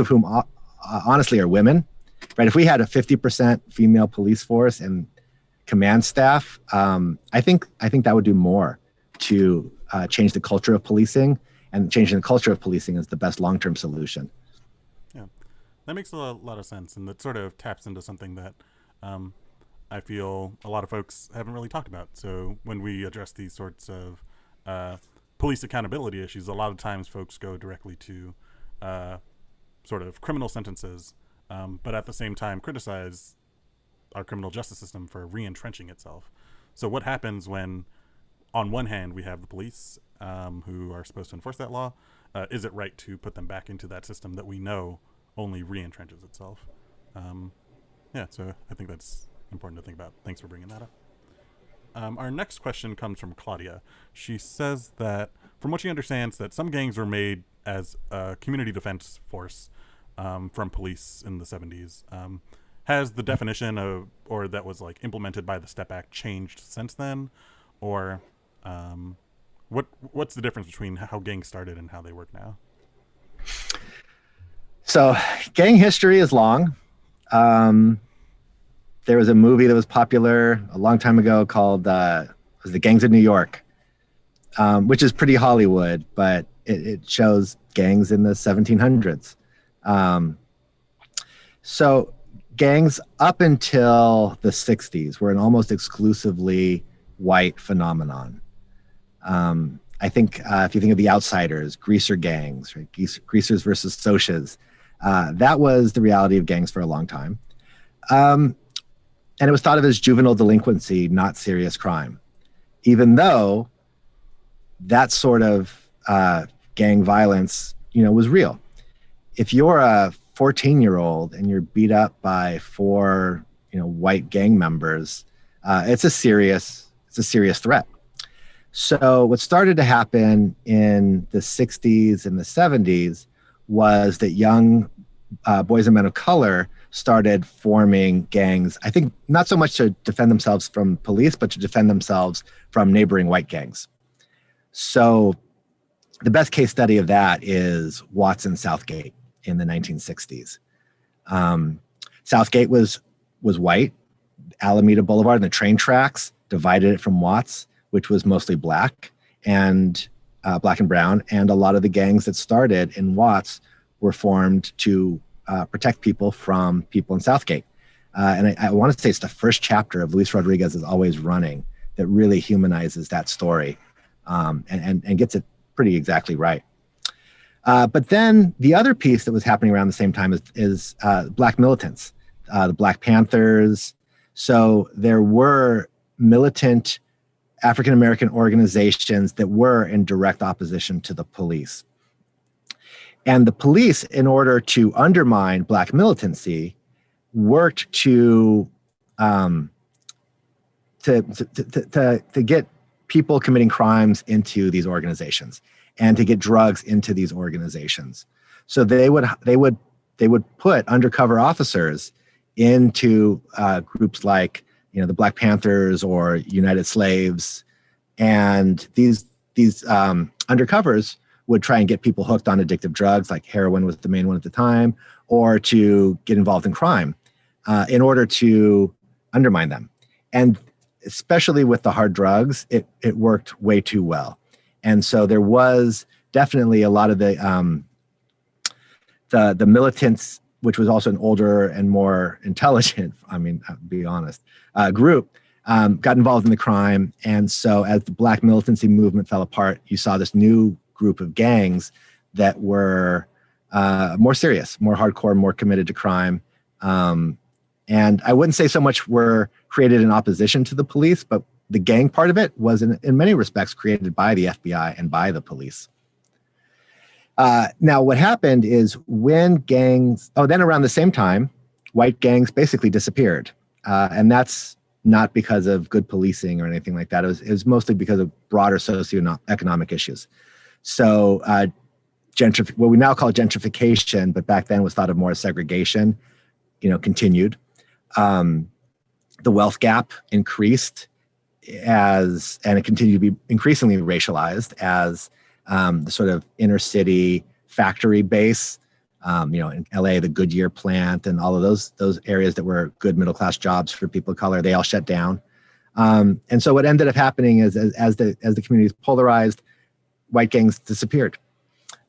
whom honestly are women, right? If we had a 50% female police force and command staff, I think that would do more to change the culture of policing, and changing the culture of policing is the best long-term solution. Yeah, that makes a lot of sense, and that sort of taps into something that I feel a lot of folks haven't really talked about. So when we address these sorts of police accountability issues, a lot of times folks go directly to sort of criminal sentences, but at the same time criticize our criminal justice system for re-entrenching itself. So what happens when, on one hand, we have the police who are supposed to enforce that law? Is it right to put them back into that system that we know only re-entrenches itself? Yeah, so I think that's important to think about. Thanks for bringing that up. Our next question comes from Claudia. She says that, from what she understands, that some gangs were made as a community defense force from police in the 70s. Has the definition of, or that was like implemented by the STEP Act, changed since then? Or what's the difference between how gangs started and how they work now? So gang history is long. There was a movie that was popular a long time ago called was The Gangs of New York, which is pretty Hollywood, but it shows gangs in the 1700s. So gangs up until the 60s were an almost exclusively white phenomenon. I think if you think of The Outsiders, greaser gangs, right? Greasers versus Socias, that was the reality of gangs for a long time. And it was thought of as juvenile delinquency, not serious crime, even though that sort of gang violence, was real. If you're a 14-year-old and you're beat up by 4, white gang members, it's a serious threat. So what started to happen in the 60s and the 70s was that young boys and men of color started forming gangs, I think not so much to defend themselves from police, but to defend themselves from neighboring white gangs. So the best case study of that is Watts and Southgate in the 1960s. Southgate was white. Alameda Boulevard and the train tracks divided it from Watts, which was mostly black and brown. And a lot of the gangs that started in Watts were formed to protect people from people in Southgate. And I want to say it's the first chapter of Luis Rodriguez Is Always Running that really humanizes that story and gets it pretty exactly right. But then the other piece that was happening around the same time is Black militants, the Black Panthers, So there were militant African-American organizations that were in direct opposition to the police. And the police, in order to undermine Black militancy, worked to get people committing crimes into these organizations and to get drugs into these organizations. So they would put undercover officers into groups like, the Black Panthers or United Slaves, and these undercovers would try and get people hooked on addictive drugs, like heroin was the main one at the time, or to get involved in crime in order to undermine them. And especially with the hard drugs, it worked way too well. And so there was definitely a lot of the militants, which was also an older and more intelligent, I'll be honest, group, got involved in the crime. And so as the Black militancy movement fell apart, you saw this new group of gangs that were more serious, more hardcore, more committed to crime. And I wouldn't say so much were created in opposition to the police, but the gang part of it was in many respects created by the FBI and by the police. Now, what happened is when gangs, then around the same time, white gangs basically disappeared. And that's not because of good policing or anything like that. It was mostly because of broader socioeconomic issues. So what we now call gentrification, but back then was thought of more as segregation, continued. The wealth gap increased and it continued to be increasingly racialized as the sort of inner city factory base, in LA, the Goodyear plant and all of those areas that were good middle class jobs for people of color, they all shut down. And so what ended up happening is as the communities polarized, white gangs disappeared.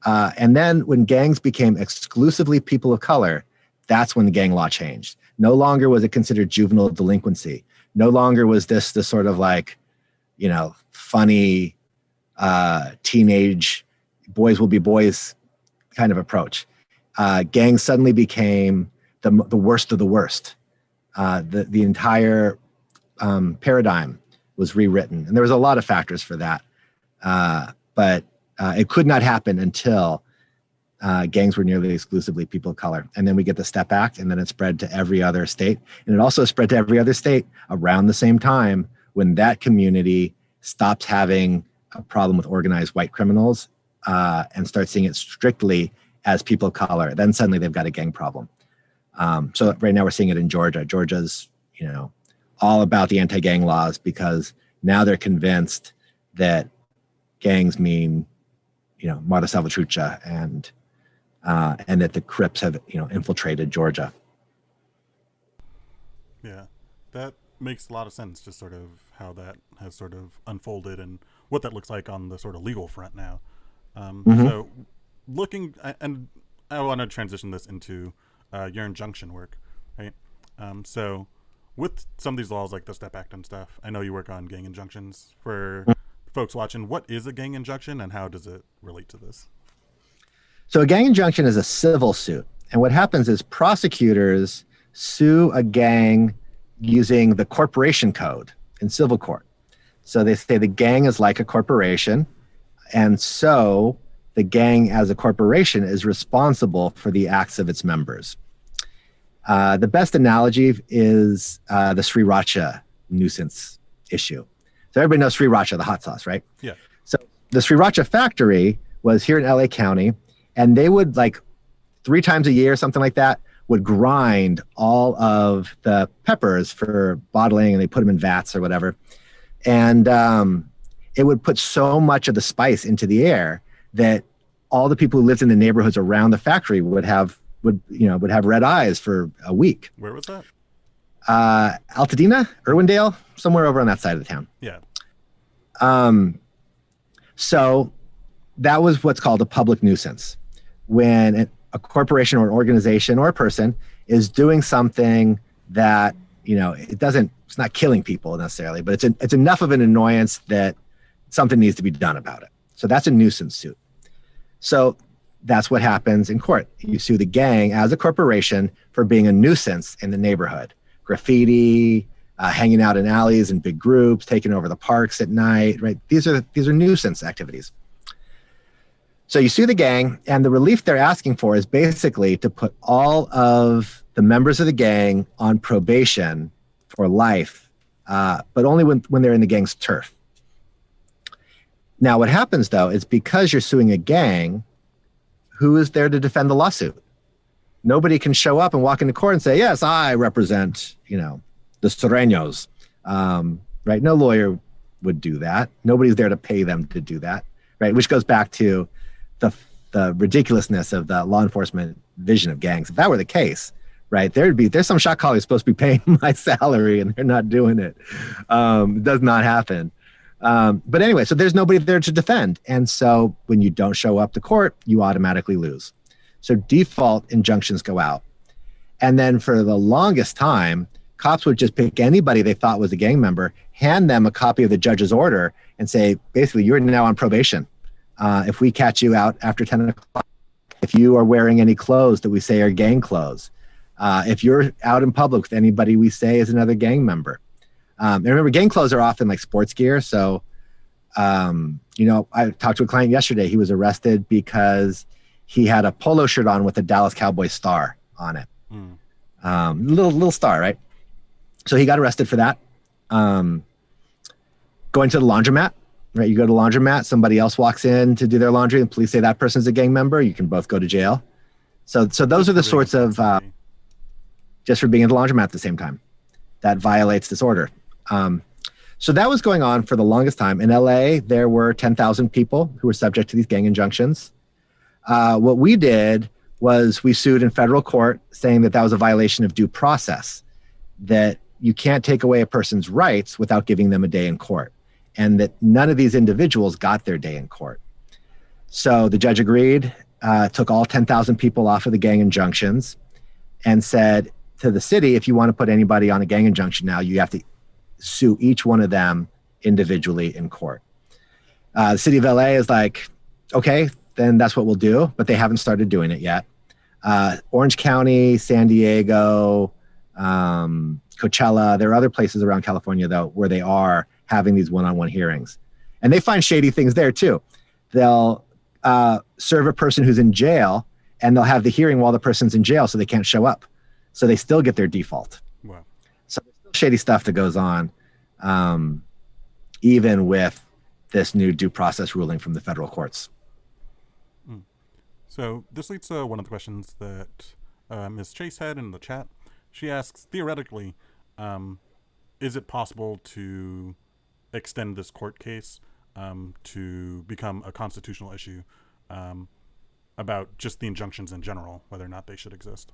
And then when gangs became exclusively people of color, that's when the gang law changed. No longer was it considered juvenile delinquency. No longer was this sort of like, funny teenage boys will be boys kind of approach. Gangs suddenly became the worst of the worst. The entire paradigm was rewritten. And there was a lot of factors for that. But it could not happen until gangs were nearly exclusively people of color. And then we get the STEP Act, and then it spread to every other state. And it also spread to every other state around the same time when that community stops having a problem with organized white criminals and starts seeing it strictly as people of color. Then suddenly they've got a gang problem. So right now we're seeing it in Georgia. Georgia's, all about the anti-gang laws because now they're convinced that gangs mean, Marta Salvatrucha and that the Crips have, infiltrated Georgia. Yeah, that makes a lot of sense, just sort of how that has sort of unfolded and what that looks like on the sort of legal front now. So and I want to transition this into your injunction work, right? So with some of these laws like the STEP Act and stuff, I know you work on gang injunctions. For folks watching, what is a gang injunction and how does it relate to this? So a gang injunction is a civil suit. And what happens is prosecutors sue a gang using the corporation code in civil court. So they say the gang is like a corporation. And so the gang as a corporation is responsible for the acts of its members. The best analogy is the Sriracha nuisance issue. So everybody knows Sriracha, the hot sauce, right? Yeah. So the Sriracha factory was here in LA County, and they would 3 times a year, something like that, would grind all of the peppers for bottling, and they put them in vats or whatever. And it would put so much of the spice into the air that all the people who lived in the neighborhoods around the factory would have red eyes for a week. Where was that? Altadena, Irwindale, somewhere over on that side of the town. Yeah. So that was what's called a public nuisance. When a corporation or an organization or a person is doing something that, it's not killing people necessarily, but it's enough of an annoyance that something needs to be done about it. So that's a nuisance suit. So that's what happens in court. You sue the gang as a corporation for being a nuisance in the neighborhood. Graffiti, hanging out in alleys in big groups, taking over the parks at night, right? These are nuisance activities. So you sue the gang, and the relief they're asking for is basically to put all of the members of the gang on probation for life, but only when they're in the gang's turf. Now, what happens, though, is because you're suing a gang, who is there to defend the lawsuit? Nobody can show up and walk into court and say, yes, I represent, the Sureños, right? No lawyer would do that. Nobody's there to pay them to do that, right? Which goes back to the ridiculousness of the law enforcement vision of gangs. If that were the case, right, there's some shot caller who's supposed to be paying my salary and they're not doing it. It does not happen. But anyway, so there's nobody there to defend. And so when you don't show up to court, you automatically lose. So default injunctions go out. And then for the longest time, cops would just pick anybody they thought was a gang member, hand them a copy of the judge's order and say, basically, you're now on probation. If we catch you out after 10 o'clock, if you are wearing any clothes that we say are gang clothes, if you're out in public with anybody we say is another gang member. And remember, gang clothes are often like sports gear. So, I talked to a client yesterday. He was arrested because he had a polo shirt on with a Dallas Cowboys star on it. Little star, right? So he got arrested for that. Going to the laundromat, right? You go to the laundromat, somebody else walks in to do their laundry, and police say that person's a gang member. You can both go to jail. So those are the sorts of, just for being at the laundromat at the same time. That violates this order. So that was going on for the longest time. In LA, there were 10,000 people who were subject to these gang injunctions. What we did was we sued in federal court saying that was a violation of due process, that you can't take away a person's rights without giving them a day in court, and that none of these individuals got their day in court. So the judge agreed, took all 10,000 people off of the gang injunctions, and said to the city, if you want to put anybody on a gang injunction now, you have to sue each one of them individually in court. The city of LA is like, okay, then that's what we'll do, but they haven't started doing it yet. Orange County, San Diego, Coachella, there are other places around California, though, where they are having these one-on-one hearings. And they find shady things there, too. They'll serve a person who's in jail, and they'll have the hearing while the person's in jail, so they can't show up. So they still get their default. Wow. So there's still shady stuff that goes on, even with this new due process ruling from the federal courts. So this leads to one of the questions that Ms. Chase had in the chat. She asks, theoretically, is it possible to extend this court case to become a constitutional issue about just the injunctions in general, whether or not they should exist?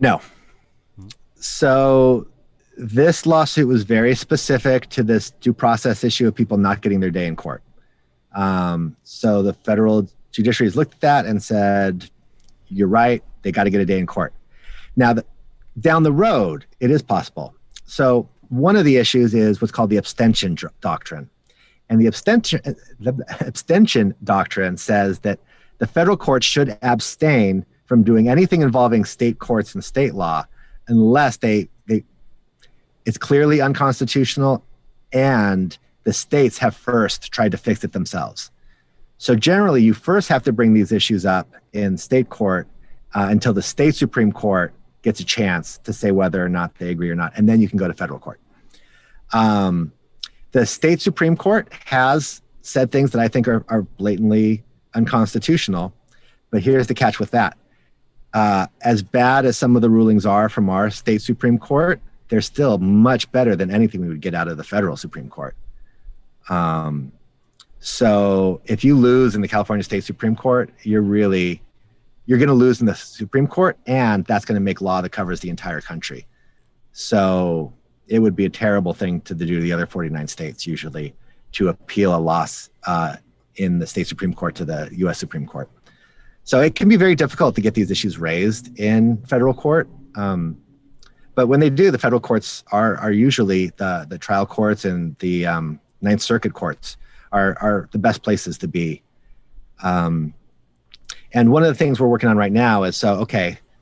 No. So this lawsuit was very specific to this due process issue of people not getting their day in court. So the federal judiciary has looked at that and said, you're right, they got to get a day in court. Now, down the road, it is possible. So one of the issues is what's called the abstention doctrine. And the abstention doctrine says that the federal courts should abstain from doing anything involving state courts and state law unless it's clearly unconstitutional and the states have first tried to fix it themselves. So generally, you first have to bring these issues up in state court until the state Supreme Court gets a chance to say whether or not they agree or not, and then you can go to federal court. The state Supreme Court has said things that I think are blatantly unconstitutional, but here's the catch with that. As bad as some of the rulings are from our state Supreme Court, they're still much better than anything we would get out of the federal Supreme Court. So if you lose in the California State Supreme Court, you're going to lose in the Supreme Court, and that's going to make law that covers the entire country. So it would be a terrible thing to do to the other 49 states usually to appeal a loss in the state Supreme Court to the U.S. Supreme Court. So it can be very difficult to get these issues raised in federal court. But when they do, the federal courts are usually the trial courts and the Ninth Circuit courts are the best places to be. And one of the things we're working on right now is, so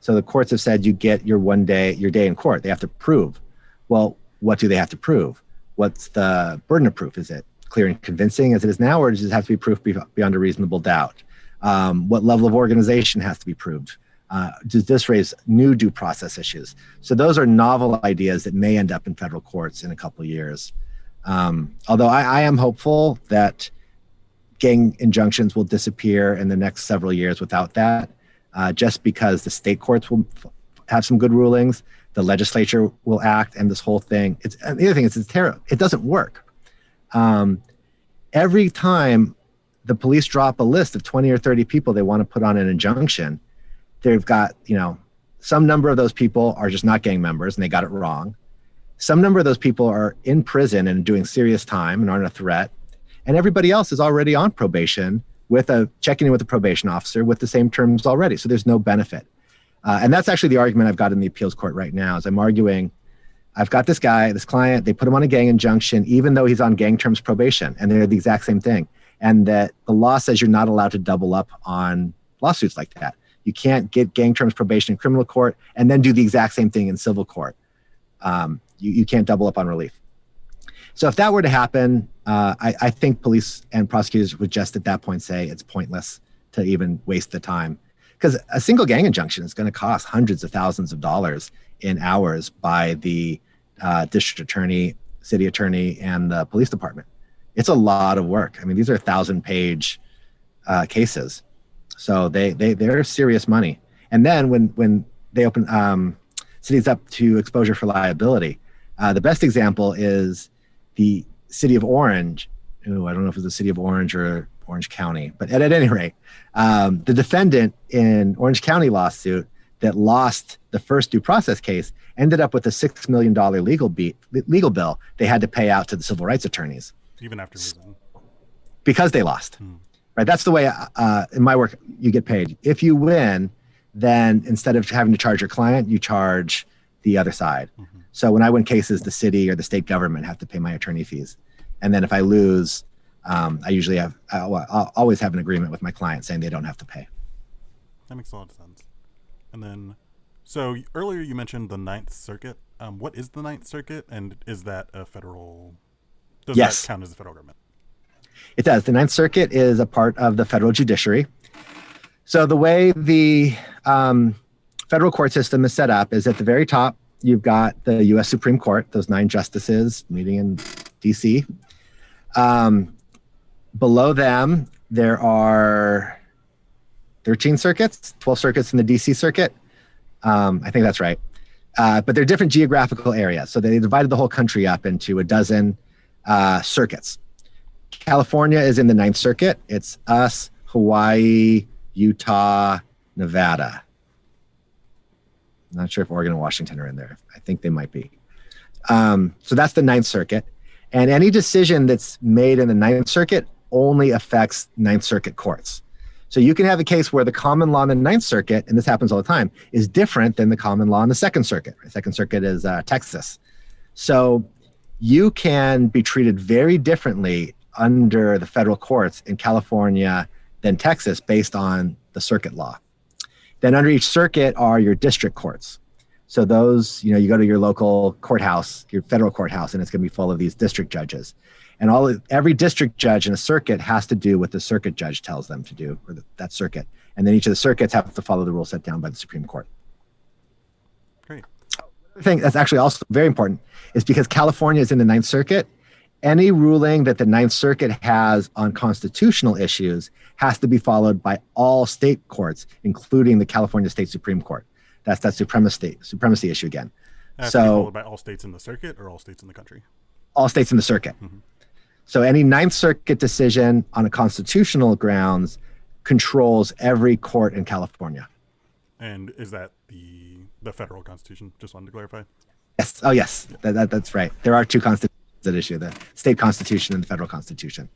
So the courts have said you get your day in court. They have to prove. Well, what do they have to prove? What's the burden of proof? Is it clear and convincing as it is now, or does it have to be proof beyond a reasonable doubt? What level of organization has to be proved? Does this raise new due process issues? So those are novel ideas that may end up in federal courts in a couple of years. Although I am hopeful that gang injunctions will disappear in the next several years without that, just because the state courts will have some good rulings, the legislature will act, and this whole thing. And the other thing is it's terrible. It doesn't work. Every time the police drop a list of 20 or 30 people they want to put on an injunction, they've got, some number of those people are just not gang members and they got it wrong. Some number of those people are in prison and doing serious time and aren't a threat. And everybody else is already on probation checking in with a probation officer with the same terms already. So there's no benefit. And that's actually the argument I've got in the appeals court right now is I'm arguing, I've got this client, they put him on a gang injunction, even though he's on gang terms probation, and they're the exact same thing. And that the law says you're not allowed to double up on lawsuits like that. You can't get gang terms probation in criminal court and then do the exact same thing in civil court. You can't double up on relief. So if that were to happen, I think police and prosecutors would just at that point say it's pointless to even waste the time. Because a single gang injunction is going to cost hundreds of thousands of dollars in hours by the district attorney, city attorney, and the police department. It's a lot of work. I mean, these are 1,000-page cases. So they're serious money. And then when they open cities up to exposure for liability, the best example is the city of Orange. I don't know if it's the city of Orange or Orange County, but at any rate, the defendant in Orange County lawsuit that lost the first due process case ended up with a $6 million legal bill they had to pay out to the civil rights attorneys. Even after losing. Because they lost. Right. That's the way in my work you get paid. If you win, then instead of having to charge your client, you charge the other side. Mm-hmm. So when I win cases, the city or the state government have to pay my attorney fees. And then if I lose, I usually I'll always have an agreement with my client saying they don't have to pay. That makes a lot of sense. And then, so earlier you mentioned the Ninth Circuit. What is the Ninth Circuit, and is that a federal? Does that count as the federal government? It does. The Ninth Circuit is a part of the federal judiciary. So the way the federal court system is set up is at the very top, you've got the U.S. Supreme Court, those 9 justices meeting in D.C. Below them, there are 13 circuits, 12 circuits in the D.C. circuit. I think that's right. But they're different geographical areas. So they divided the whole country up into a dozen circuits. California is in the Ninth Circuit. It's us, Hawaii, Utah, Nevada. I'm not sure if Oregon and Washington are in there. I think they might be. So that's the Ninth Circuit. And any decision that's made in the Ninth Circuit only affects Ninth Circuit courts. So you can have a case where the common law in the Ninth Circuit, and this happens all the time, is different than the common law in the Second Circuit. The Second Circuit is Texas. So you can be treated very differently under the federal courts in California than Texas based on the circuit law. Then under each circuit are your district courts. So those, you go to your local courthouse, your federal courthouse, and it's going to be full of these district judges. And every district judge in a circuit has to do what the circuit judge tells them to do, or that circuit. And then each of the circuits have to follow the rules set down by the Supreme Court. Great. The thing that's actually also very important is because California is in the Ninth Circuit, any ruling that the Ninth Circuit has on constitutional issues has to be followed by all state courts, including the California State Supreme Court. That's that supremacy issue again. Has to be followed by all states in the circuit or all states in the country? All states in the circuit. Mm-hmm. So any Ninth Circuit decision on a constitutional grounds controls every court in California. And is that the federal constitution? Just wanted to clarify. Yes. Oh, yes. Yeah. That's right. There are 2 constitutions at issue, the state constitution and the federal constitution.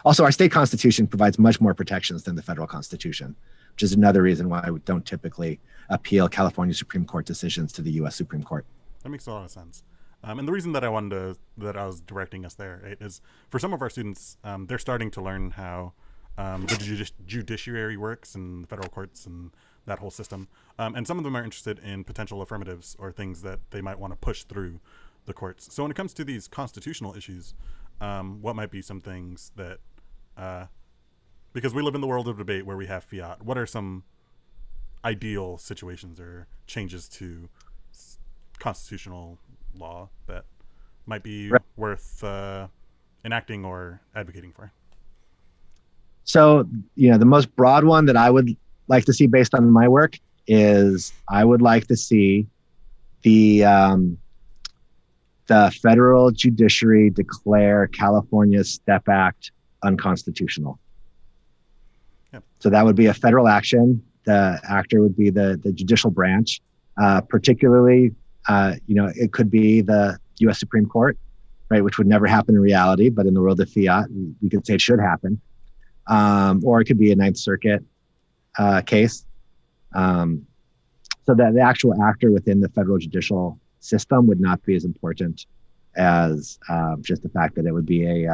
Also, our state constitution provides much more protections than the federal constitution, which is another reason why we don't typically appeal California Supreme Court decisions to the U.S. Supreme Court. That makes a lot of sense. And the reason that I was directing us there, right, is for some of our students, they're starting to learn how judiciary works and the federal courts and that whole system. And some of them are interested in potential affirmatives or things that they might want to push through the courts. So when it comes to these constitutional issues, what might be some things that, because we live in the world of debate where we have fiat, what are some ideal situations or changes to constitutional law that might be Right. worth enacting or advocating for? So, the most broad one that I would like to see based on my work is I would like to see the federal judiciary declare California's STEP Act unconstitutional. Yep. So that would be a federal action. The actor would be the judicial branch, particularly, it could be the U.S. Supreme Court, right, which would never happen in reality, but in the world of fiat, we could say it should happen. Or it could be a Ninth Circuit case. So that the actual actor within the federal judicial system would not be as important as just the fact that it would be a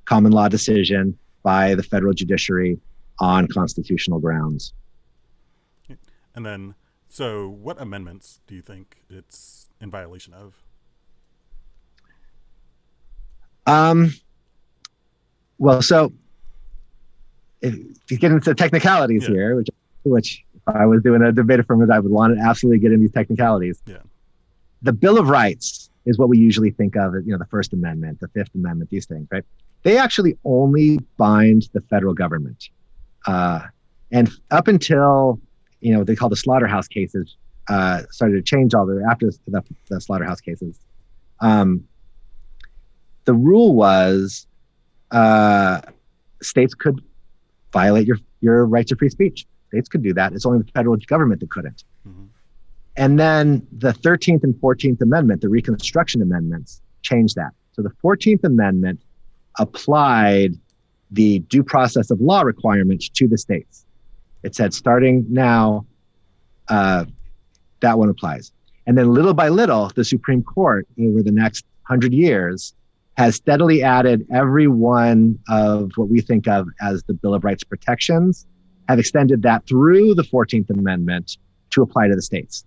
common law decision by the federal judiciary on constitutional grounds. And then, so what amendments do you think it's in violation of? Well, so if you get into technicalities here, which if I was doing a debate from it, I would want to absolutely get into these technicalities. Yeah. The Bill of Rights is what we usually think of as, the First Amendment, the Fifth Amendment, these things, right? They actually only bind the federal government. And up until, they call the slaughterhouse cases, started to change after the slaughterhouse cases. The rule was states could violate your right to free speech. States could do that. It's only the federal government that couldn't. Mm-hmm. And then the 13th and 14th Amendment, the Reconstruction Amendments, changed that. So the 14th Amendment applied the due process of law requirements to the states. It said, starting now, that one applies. And then little by little, the Supreme Court, over the next 100 years, has steadily added every one of what we think of as the Bill of Rights protections, have extended that through the 14th Amendment to apply to the states.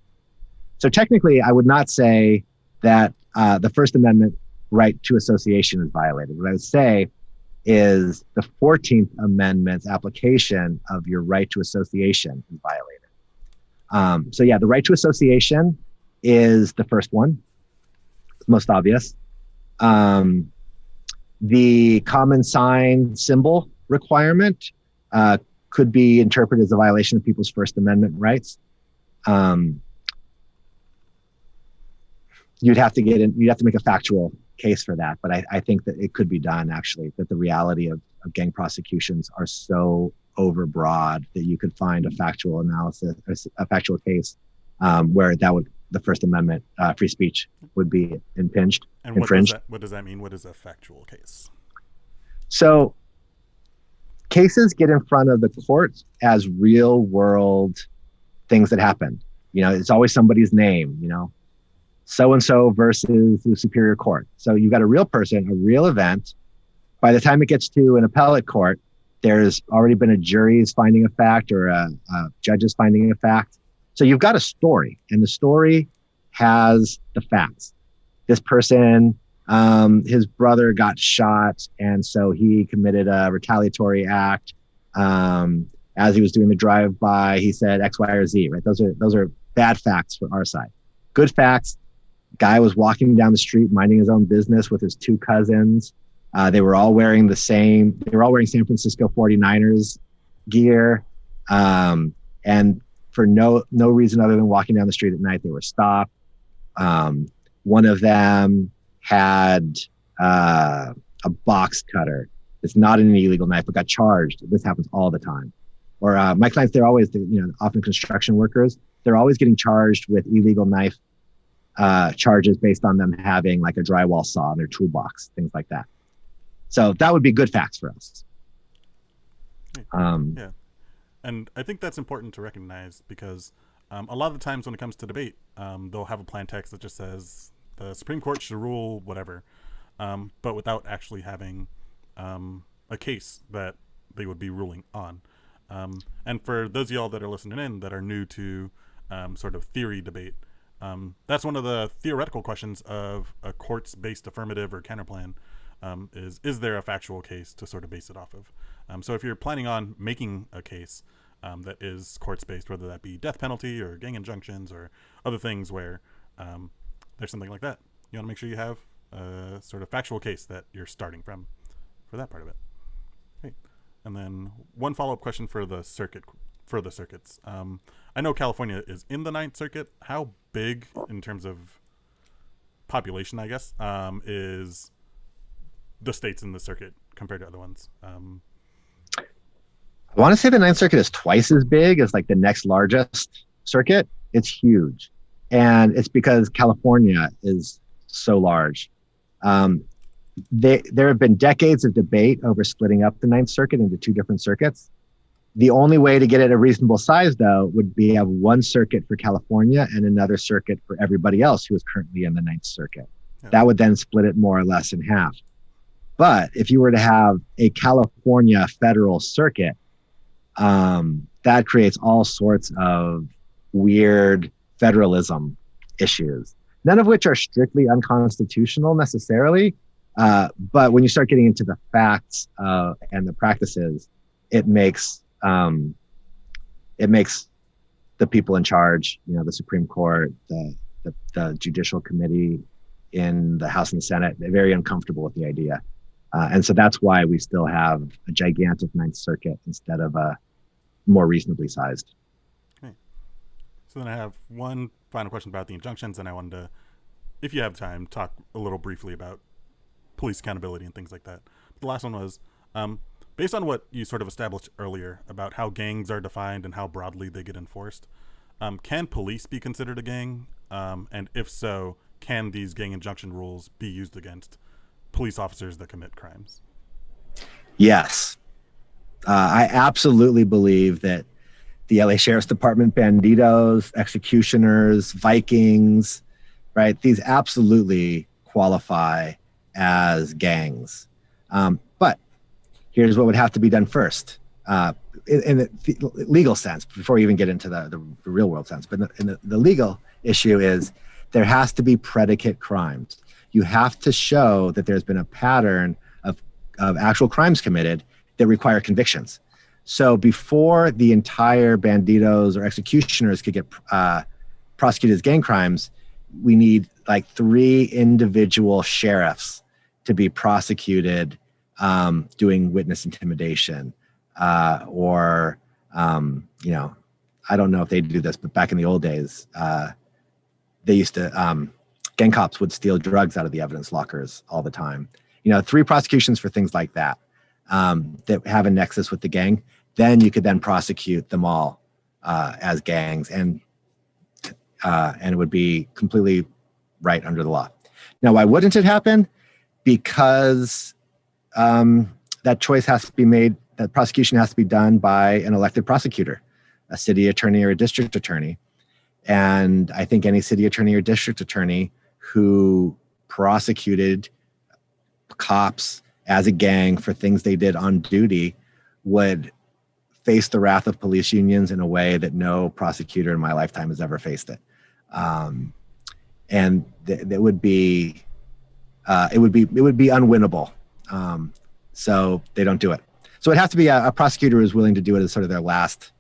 So technically, I would not say that the First Amendment right to association is violated. What I would say is the 14th Amendment's application of your right to association is violated. So yeah, the right to association is the first one, most obvious. The common sign symbol requirement could be interpreted as a violation of people's First Amendment rights. You'd have to make a factual case for that, but I think that it could be done, actually, that the reality of gang prosecutions are so overbroad that you could find a factual analysis, a factual case where the First Amendment free speech would be infringed. And what does that mean? What is a factual case? So cases get in front of the courts as real world things that happen. It's always somebody's name, so-and-so versus the Superior Court. So you've got a real person, a real event. By the time it gets to an appellate court, there's already been a jury's finding a fact or a judge's finding a fact. So you've got a story, and the story has the facts. This person, his brother got shot, and so he committed a retaliatory act. As he was doing the drive-by, he said X, Y, or Z, right? Those are bad facts for our side. Good facts. Guy was walking down the street, minding his own business with his two cousins. They were all wearing San Francisco 49ers gear. And for no reason other than walking down the street at night, they were stopped. One of them had a box cutter. It's not an illegal knife, but got charged. This happens all the time. Or my clients, they're always, often construction workers. They're always getting charged with illegal knife charges based on them having like a drywall saw in their toolbox, things like that. So that would be good facts for us. Yeah. And I think that's important to recognize because a lot of the times when it comes to debate, they'll have a plain text that just says the Supreme Court should rule whatever, but without actually having a case that they would be ruling on. And for those of y'all that are listening in that are new to sort of theory debate, that's one of the theoretical questions of a courts-based affirmative or counterplan. Is there a factual case to sort of base it off of? So if you're planning on making a case that is courts-based, whether that be death penalty or gang injunctions or other things where there's something like that, you want to make sure you have a sort of factual case that you're starting from for that part of it. Great. And then one follow-up question for the circuits. I know California is in the Ninth Circuit. How big in terms of population, I guess, is the states in the circuit compared to other ones? I want to say the Ninth Circuit is twice as big as like the next largest circuit. It's huge. And it's because California is so large. There have been decades of debate over splitting up the Ninth Circuit into two different circuits. The only way to get it a reasonable size, though, would be have one circuit for California and another circuit for everybody else who is currently in the Ninth Circuit. Yeah. That would then split it more or less in half. But if you were to have a California federal circuit, that creates all sorts of weird federalism issues, none of which are strictly unconstitutional necessarily. But when you start getting into the facts and the practices, it makes the people in charge, the Supreme Court, the Judicial Committee in the House and the Senate, they're very uncomfortable with the idea. And so that's why we still have a gigantic Ninth Circuit instead of a more reasonably sized. Okay. So then I have one final question about the injunctions, and I wanted to, if you have time, talk a little briefly about police accountability and things like that. But the last one was, based on what you sort of established earlier about how gangs are defined and how broadly they get enforced, can police be considered a gang? And if so, can these gang injunction rules be used against police officers that commit crimes? Yes. I absolutely believe that the LA Sheriff's Department banditos, executioners, Vikings, right? These absolutely qualify as gangs. But here's what would have to be done first. In the legal sense, before we even get into the real world sense, but in the legal issue is there has to be predicate crimes. You have to show that there's been a pattern of actual crimes committed that require convictions. So before the entire banditos or executioners could get prosecuted as gang crimes, we need like 3 individual sheriffs to be prosecuted doing witness intimidation or I don't know if they do this, but back in the old days, they used to, gang cops would steal drugs out of the evidence lockers all the time. 3 prosecutions for things like that, that have a nexus with the gang. Then you could then prosecute them all as gangs, and it would be completely right under the law. Now, why wouldn't it happen? Because that choice has to be made, that prosecution has to be done by an elected prosecutor, a city attorney or a district attorney. And I think any city attorney or district attorney who prosecuted cops as a gang for things they did on duty would face the wrath of police unions in a way that no prosecutor in my lifetime has ever faced it. And it would be unwinnable. So they don't do it. So it has to be a prosecutor who's willing to do it as sort of their last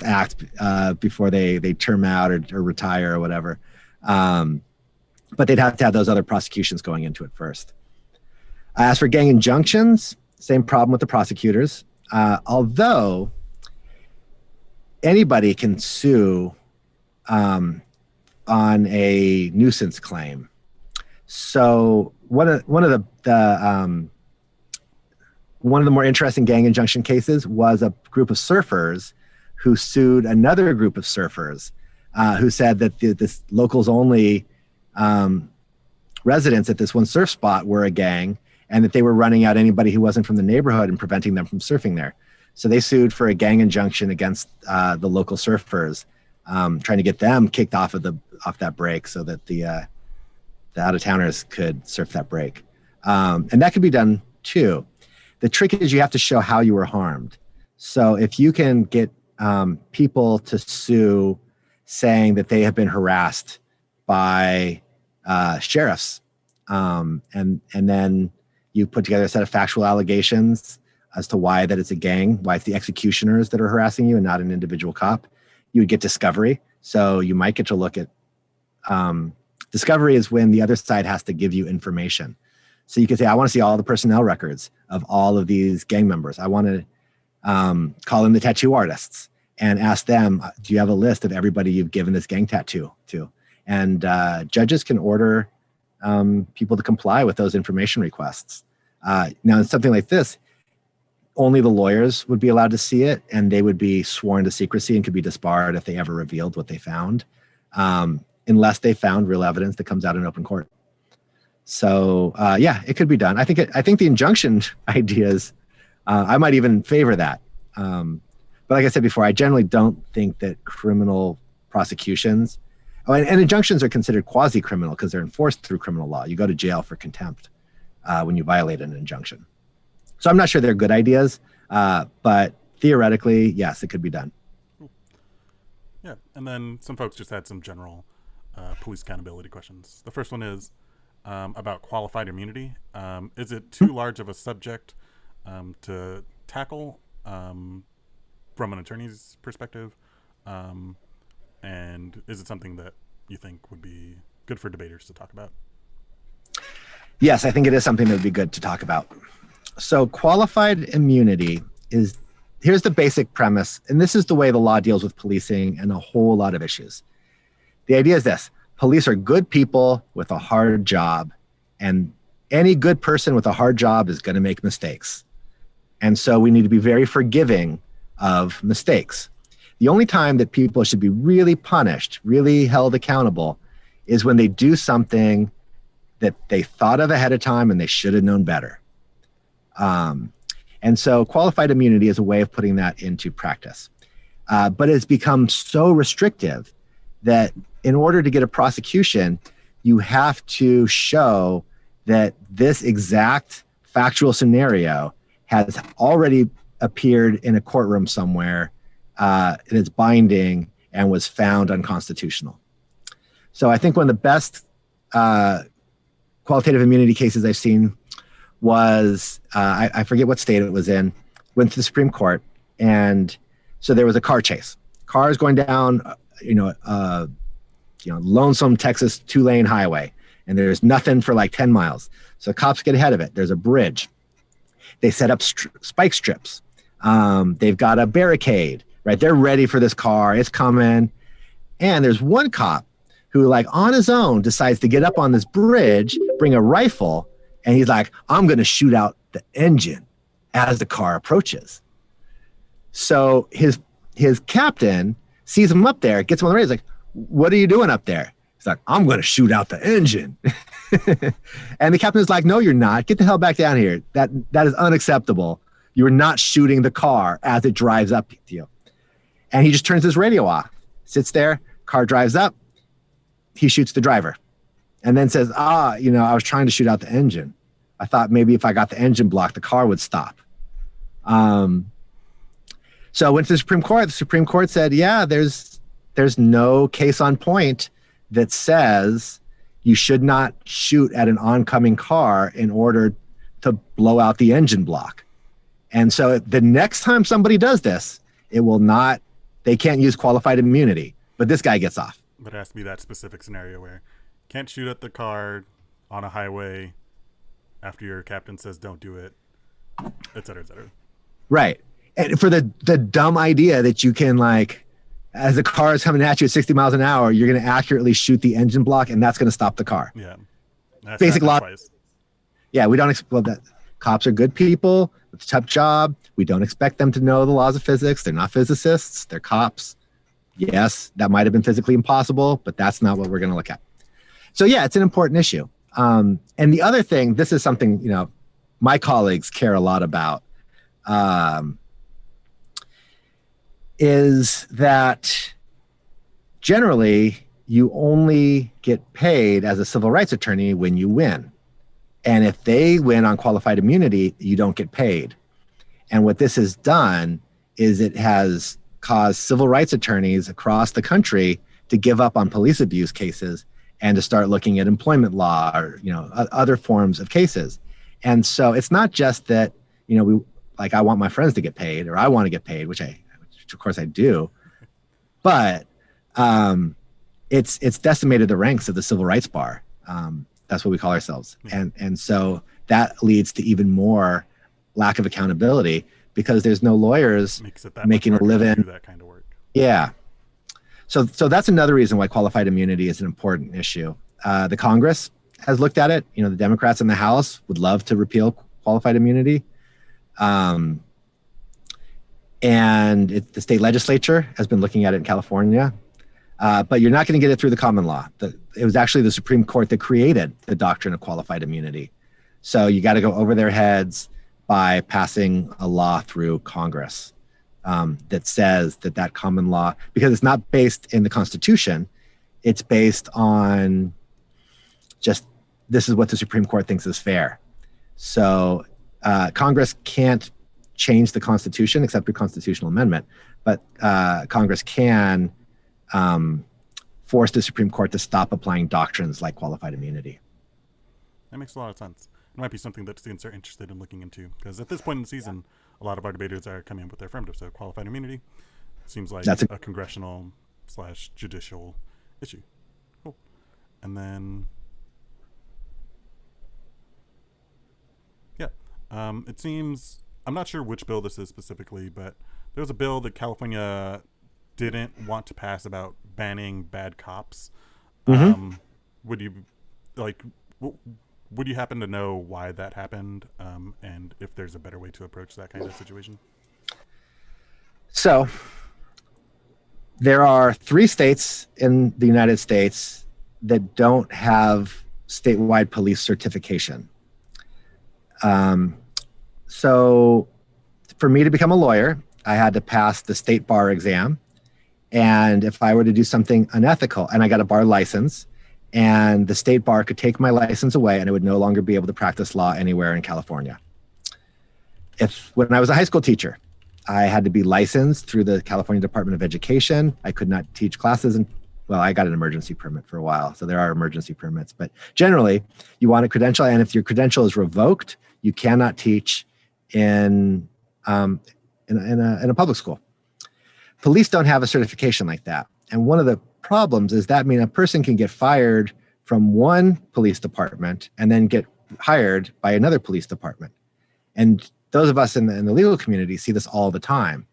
act before they term out or retire or whatever. But they'd have to have those other prosecutions going into it first. As for gang injunctions, same problem with the prosecutors. Although anybody can sue on a nuisance claim. So one of the more interesting gang injunction cases was a group of surfers who sued another group of surfers who said that this locals only residents at this one surf spot were a gang, and that they were running out anybody who wasn't from the neighborhood and preventing them from surfing there. So they sued for a gang injunction against the local surfers, trying to get them kicked off that break so that the out-of-towners could surf that break. And that could be done too. The trick is you have to show how you were harmed. So if you can get people to sue saying that they have been harassed by sheriffs, and then you put together a set of factual allegations as to why that it's a gang, why it's the executioners that are harassing you and not an individual cop, you would get discovery. So you might get to look at discovery is when the other side has to give you information. So you could say, I want to see all the personnel records of all of these gang members. I want to call in the tattoo artists and ask them, do you have a list of everybody you've given this gang tattoo to? And judges can order people to comply with those information requests. Now, in something like this, only the lawyers would be allowed to see it, and they would be sworn to secrecy and could be disbarred if they ever revealed what they found, unless they found real evidence that comes out in open court. So yeah, it could be done. I think the injunction ideas, I might even favor that. But like I said before, I generally don't think that criminal prosecutions, and injunctions are considered quasi-criminal because they're enforced through criminal law. You go to jail for contempt when you violate an injunction. So I'm not sure they're good ideas, but theoretically, yes, it could be done. Cool. Yeah, and then some folks just had some general police accountability questions. The first one is about qualified immunity. Is it too large of a subject to tackle from an attorney's perspective? And is it something that you think would be good for debaters to talk about? Yes, I think it is something that would be good to talk about. So qualified immunity is, here's the basic premise, and this is the way the law deals with policing and a whole lot of issues. The idea is this: police are good people with a hard job, and any good person with a hard job is going to make mistakes. And so we need to be very forgiving of mistakes. The only time that people should be really punished, really held accountable, is when they do something that they thought of ahead of time and they should have known better. And so qualified immunity is a way of putting that into practice. But it's become so restrictive that in order to get a prosecution, you have to show that this exact factual scenario has already appeared in a courtroom somewhere, and it's binding and was found unconstitutional. So I think one of the best qualitative immunity cases I've seen was, I forget what state it was in, went to the Supreme Court. And so there was a car chase. Cars going down, lonesome Texas 2-lane highway. And there's nothing for like 10 miles. So cops get ahead of it. There's a bridge. They set up spike strips. They've got a barricade, right? They're ready for this car. It's coming. And there's one cop who, like, on his own decides to get up on this bridge, bring a rifle, and he's like, I'm going to shoot out the engine as the car approaches. So his captain sees him up there, gets him on the radio. He's like, what are you doing up there? He's like, I'm going to shoot out the engine. And the captain is like, no, you're not. Get the hell back down here. That is unacceptable. You're not shooting the car as it drives up to you. And he just turns his radio off, sits there, car drives up. He shoots the driver and then says, I was trying to shoot out the engine. I thought maybe if I got the engine blocked, the car would stop. So I went to the Supreme Court. The Supreme Court said, yeah, there's no case on point that says you should not shoot at an oncoming car in order to blow out the engine block. And so the next time somebody does this, they can't use qualified immunity, but this guy gets off. But it has to be that specific scenario where can't shoot at the car on a highway after your captain says don't do it, et cetera, et cetera. Right. And for the dumb idea that you can, like, as the car is coming at you at 60 miles an hour, you're going to accurately shoot the engine block, and that's going to stop the car. Yeah. That's basic law. Twice. Yeah, we don't expect that. Cops are good people. It's a tough job. We don't expect them to know the laws of physics. They're not physicists. They're cops. Yes, that might have been physically impossible, but that's not what we're going to look at. So yeah, it's an important issue. And the other thing, this is something, my colleagues care a lot about, is that generally you only get paid as a civil rights attorney when you win. And if they win on qualified immunity, you don't get paid. And what this has done is it has caused civil rights attorneys across the country to give up on police abuse cases and to start looking at employment law or, other forms of cases. And so it's not just that, I want my friends to get paid or I want to get paid, which of course I do, but it's decimated the ranks of the civil rights bar. That's what we call ourselves. And so that leads to even more lack of accountability because there's no lawyers making a living. That kind of work. Yeah. So that's another reason why qualified immunity is an important issue. The Congress has looked at it. The Democrats in the House would love to repeal qualified immunity. And the state legislature has been looking at it in California. But you're not going to get it through the common law. It was actually the Supreme Court that created the doctrine of qualified immunity. So you got to go over their heads by passing a law through Congress that says that common law, because it's not based in the Constitution, it's based on just this is what the Supreme Court thinks is fair. So Congress can't change the Constitution except through constitutional amendment, but Congress can force the Supreme Court to stop applying doctrines like qualified immunity. That makes a lot of sense. It might be something that students are interested in looking into because at this point in the season, a lot of our debaters are coming up with their affirmative. So qualified immunity seems like a congressional/judicial issue. Cool. And then, it seems, I'm not sure which bill this is specifically, but there was a bill that California didn't want to pass about banning bad cops. Mm-hmm. Would you happen to know why that happened, and if there's a better way to approach that kind of situation? So there are 3 states in the United States that don't have statewide police certification. So for me to become a lawyer, I had to pass the state bar exam. And if I were to do something unethical, and I got a bar license, and the state bar could take my license away and I would no longer be able to practice law anywhere in California. When I was a high school teacher, I had to be licensed through the California Department of Education. I could not teach classes, I got an emergency permit for a while, so there are emergency permits. But generally, you want a credential, and if your credential is revoked, you cannot teach in a public school. Police don't have a certification like that. And one of the problems is that a person can get fired from one police department and then get hired by another police department. And those of us in the legal community see this all the time.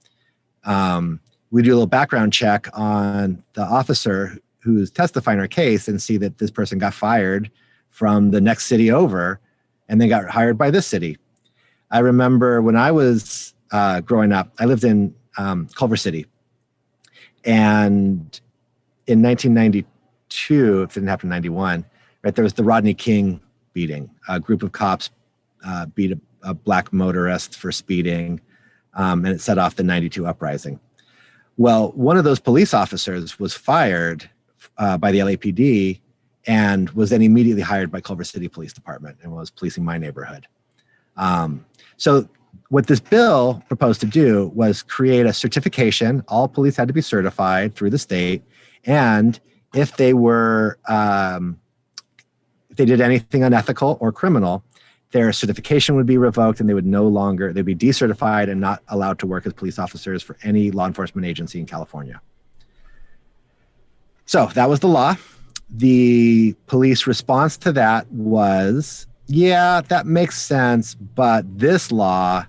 We do a little background check on the officer who's testifying our case and see that this person got fired from the next city over and then got hired by this city. I remember when I was growing up, I lived in Culver City. And in 1992, if it didn't happen in 91, right, there was the Rodney King beating. A group of cops beat a black motorist for speeding, and it set off the 92 uprising. Well, one of those police officers was fired by the LAPD and was then immediately hired by Culver City Police Department and was policing my neighborhood. So what this bill proposed to do was create a certification. All police had to be certified through the state. And if they were, if they did anything unethical or criminal, their certification would be revoked and they'd be decertified and not allowed to work as police officers for any law enforcement agency in California. So that was the law. The police response to that was, yeah, that makes sense, but this law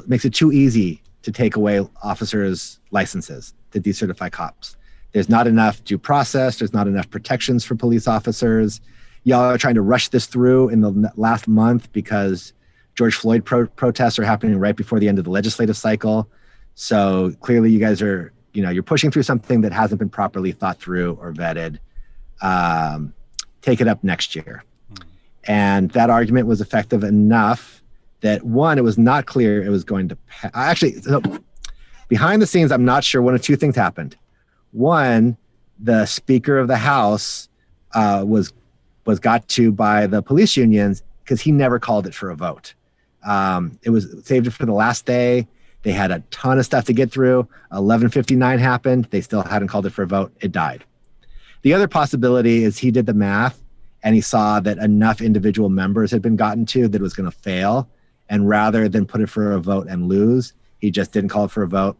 makes it too easy to take away officers' licenses to decertify cops. There's not enough due process. There's not enough protections for police officers. Y'all are trying to rush this through in the last month because George Floyd protests are happening right before the end of the legislative cycle. So clearly you guys are, you're pushing through something that hasn't been properly thought through or vetted. Take it up next year. And that argument was effective enough that, one, it was not clear it was going to pass. Actually, so behind the scenes, I'm not sure. One of two things happened. One, the Speaker of the House was was got to by the police unions because he never called it for a vote. It was saved it for the last day. They had a ton of stuff to get through. 11:59 happened. They still hadn't called it for a vote. It died. The other possibility is he did the math and he saw that enough individual members had been gotten to that it was going to fail. And rather than put it for a vote and lose, he just didn't call it for a vote.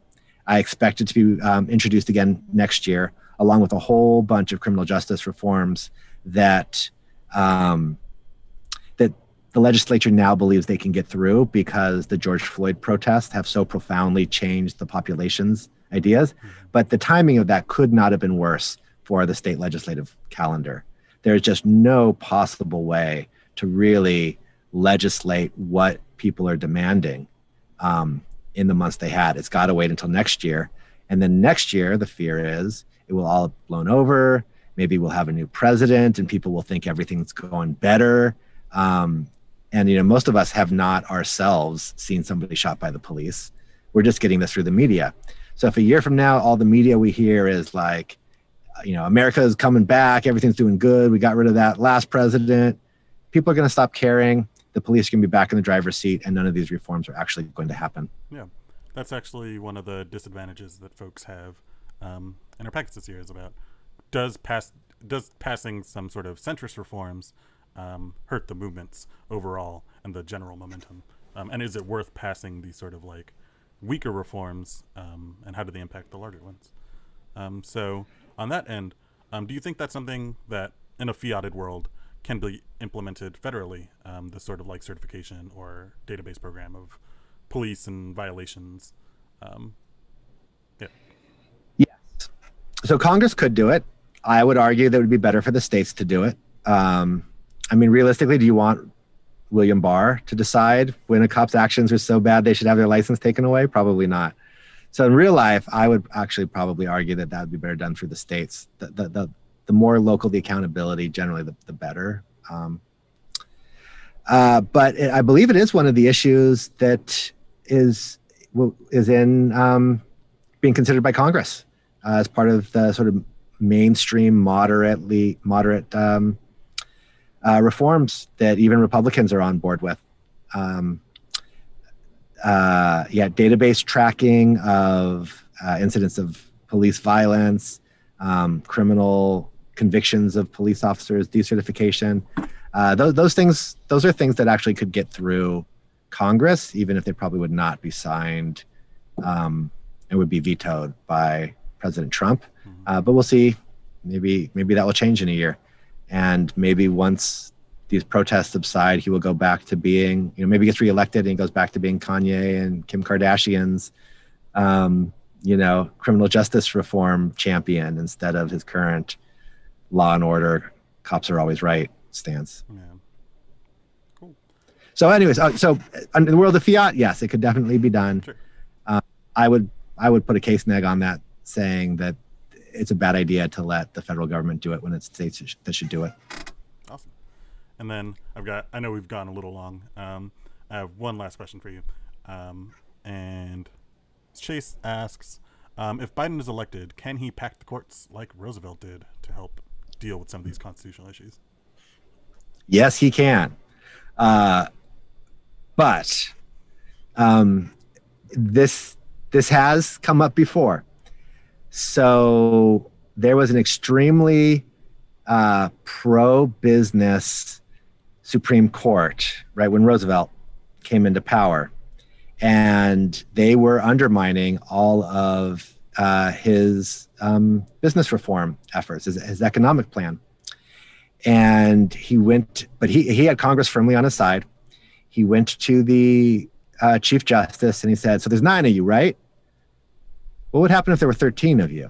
I expect it to be introduced again next year, along with a whole bunch of criminal justice reforms that that the legislature now believes they can get through because the George Floyd protests have so profoundly changed the population's ideas. But the timing of that could not have been worse for the state legislative calendar. There's just no possible way to really legislate what people are demanding in the months they had. It's got to wait until next year. And then next year, the fear is it will all have blown over. Maybe we'll have a new president and people will think everything's going better. And, you know, most of us have not ourselves seen somebody shot by the police. We're just getting this through the media. So if a year from now, all the media we hear is like, you know, America is coming back, everything's doing good, we got rid of that last president, people are going to stop caring, the police can be back in the driver's seat, and none of these reforms are actually going to happen. Yeah, that's actually one of the disadvantages that folks have in our packets this year is about does passing some sort of centrist reforms hurt the movements overall and the general momentum? And is it worth passing these sort of like weaker reforms, and how do they impact the larger ones? So on that end, do you think that's something that in a fiated world can be implemented federally, the sort of like certification or database program of police and violations? Yeah. Yes. So Congress could do it. I would argue that it would be better for the states to do it. I mean, realistically, do you want William Barr to decide when a cop's actions are so bad they should have their license taken away? Probably not. So in real life, I would actually probably argue that that would be better done through the states. The more local the accountability, generally, the better. But I believe it is one of the issues that is in being considered by Congress as part of the sort of mainstream moderate reforms that even Republicans are on board with. Database tracking of incidents of police violence, criminal convictions of police officers, decertification. Those are things that actually could get through Congress, even if they probably would not be signed and would be vetoed by President Trump. But we'll see. Maybe that will change in a year. And maybe once these protests subside, he will go back to being, you know, maybe gets reelected and he goes back to being Kanye and Kim Kardashian's, criminal justice reform champion instead of his current law and order, cops are always right stance. Yeah. Cool. So anyways, so in the world of fiat, yes, it could definitely be done. Sure. I would put a case neg on that saying that it's a bad idea to let the federal government do it when it's states that should do it. Awesome. And then I know we've gone a little long. I have one last question for you. And Chase asks, if Biden is elected, can he pack the courts like Roosevelt did to help deal with some of these constitutional issues? Yes, he can. But this has come up before. So there was an extremely pro-business Supreme Court, right, when Roosevelt came into power. And they were undermining all of his business reform efforts, his economic plan. And he had Congress firmly on his side. He went to the Chief Justice and he said, so there's 9 of you, right? What would happen if there were 13 of you?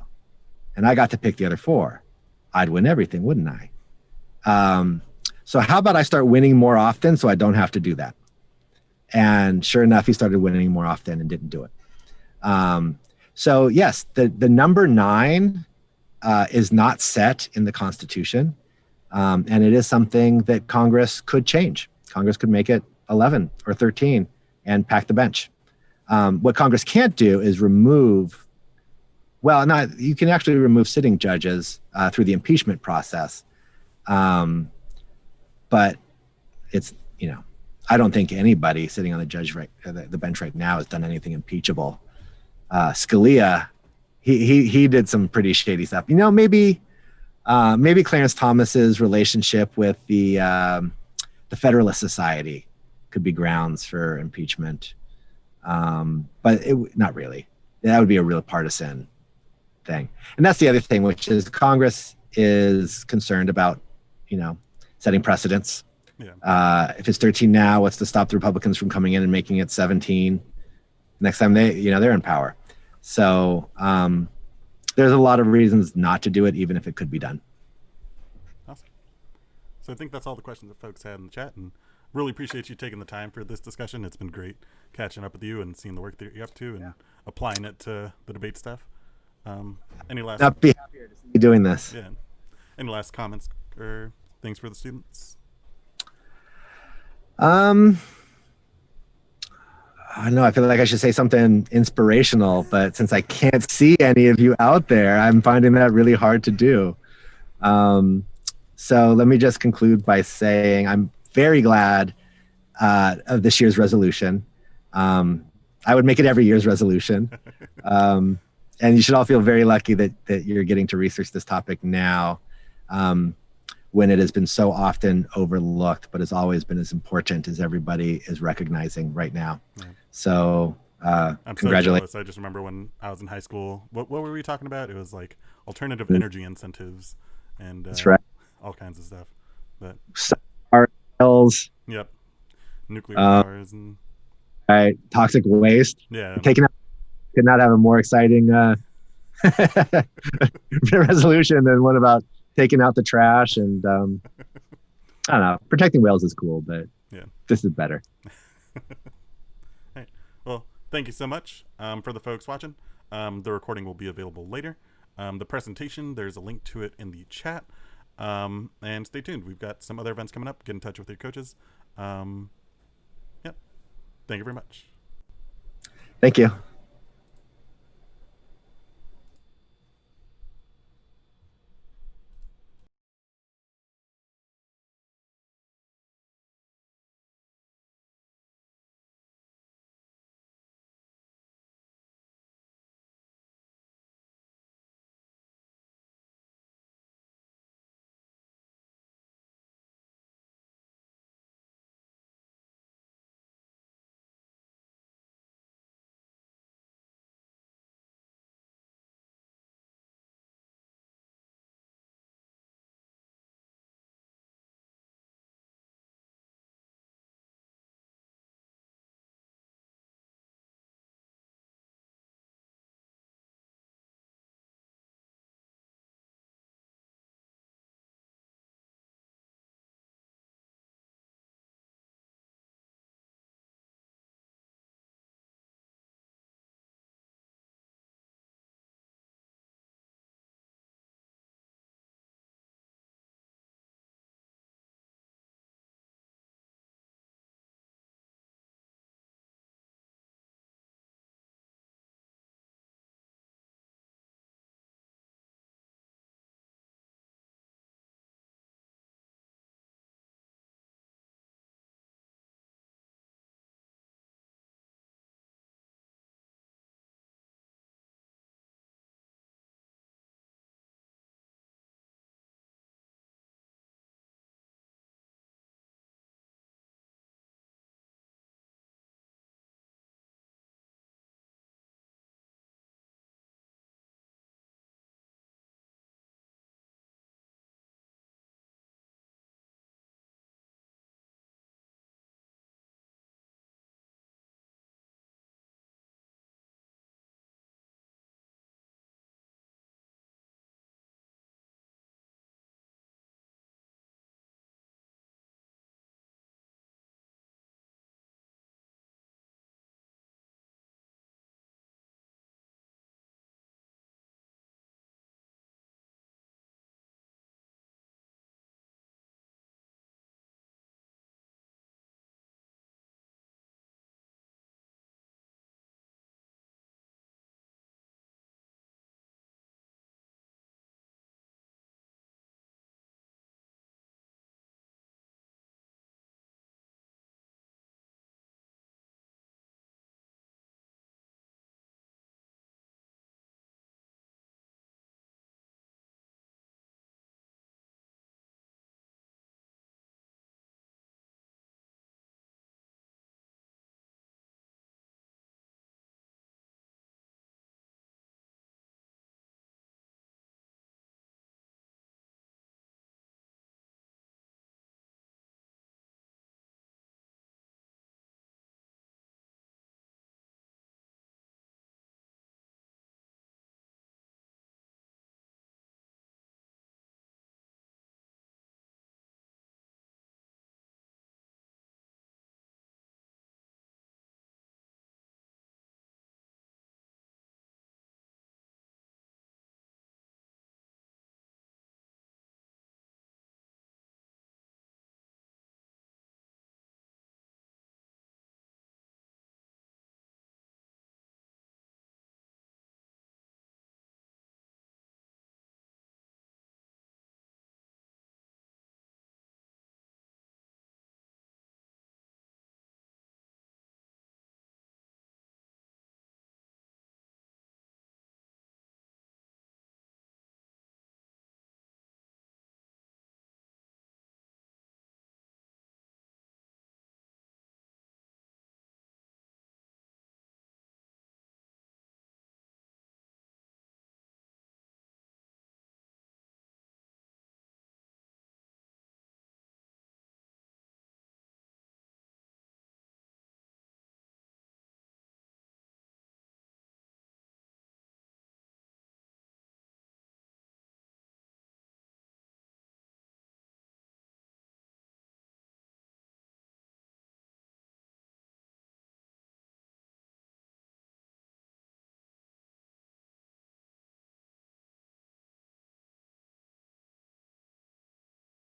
And I got to pick the other 4. I'd win everything, wouldn't I? So how about I start winning more often so I don't have to do that? And sure enough, he started winning more often and didn't do it. So yes, the number 9 is not set in the Constitution. And it is something that Congress could change. Congress could make it 11 or 13 and pack the bench. What Congress can't do is you can actually remove sitting judges through the impeachment process. but it's, I don't think anybody sitting on the bench right now has done anything impeachable. Scalia, he did some pretty shady stuff. Maybe Clarence Thomas's relationship with the Federalist Society could be grounds for impeachment, but not really. That would be a real partisan thing. And that's the other thing, which is Congress is concerned about, setting precedents. Yeah. If it's 13 now, what's to stop the Republicans from coming in and making it 17 next time they're in power? So there's a lot of reasons not to do it, even if it could be done. Awesome. So I think that's all the questions that folks had in the chat, and really appreciate you taking the time for this discussion. It's been great catching up with you and seeing the work that you're up to and applying it to the debate stuff. Any last? I'd be happier to see you doing this. Yeah. Any last comments or things for the students? I know I feel like I should say something inspirational, but since I can't see any of you out there, I'm finding that really hard to do. So let me just conclude by saying I'm very glad of this year's resolution. I would make it every year's resolution. And you should all feel very lucky that you're getting to research this topic now, when it has been so often overlooked, but has always been as important as everybody is recognizing right now. Yeah. So I'm congratulations. So jealous. I just remember when I was in high school, what were we talking about? It was like alternative energy incentives and that's right. All kinds of stuff. But cells. Yep. Nuclear powers and right. Toxic waste. Yeah. Taking out could not have a more exciting resolution than one about taking out the trash and I don't know. Protecting whales is cool, but yeah, this is better. Hey, well, thank you so much for the folks watching. The recording will be available later. The presentation, there's a link to it in the chat. And stay tuned. We've got some other events coming up. Get in touch with your coaches. Yep. Thank you very much. Thank you.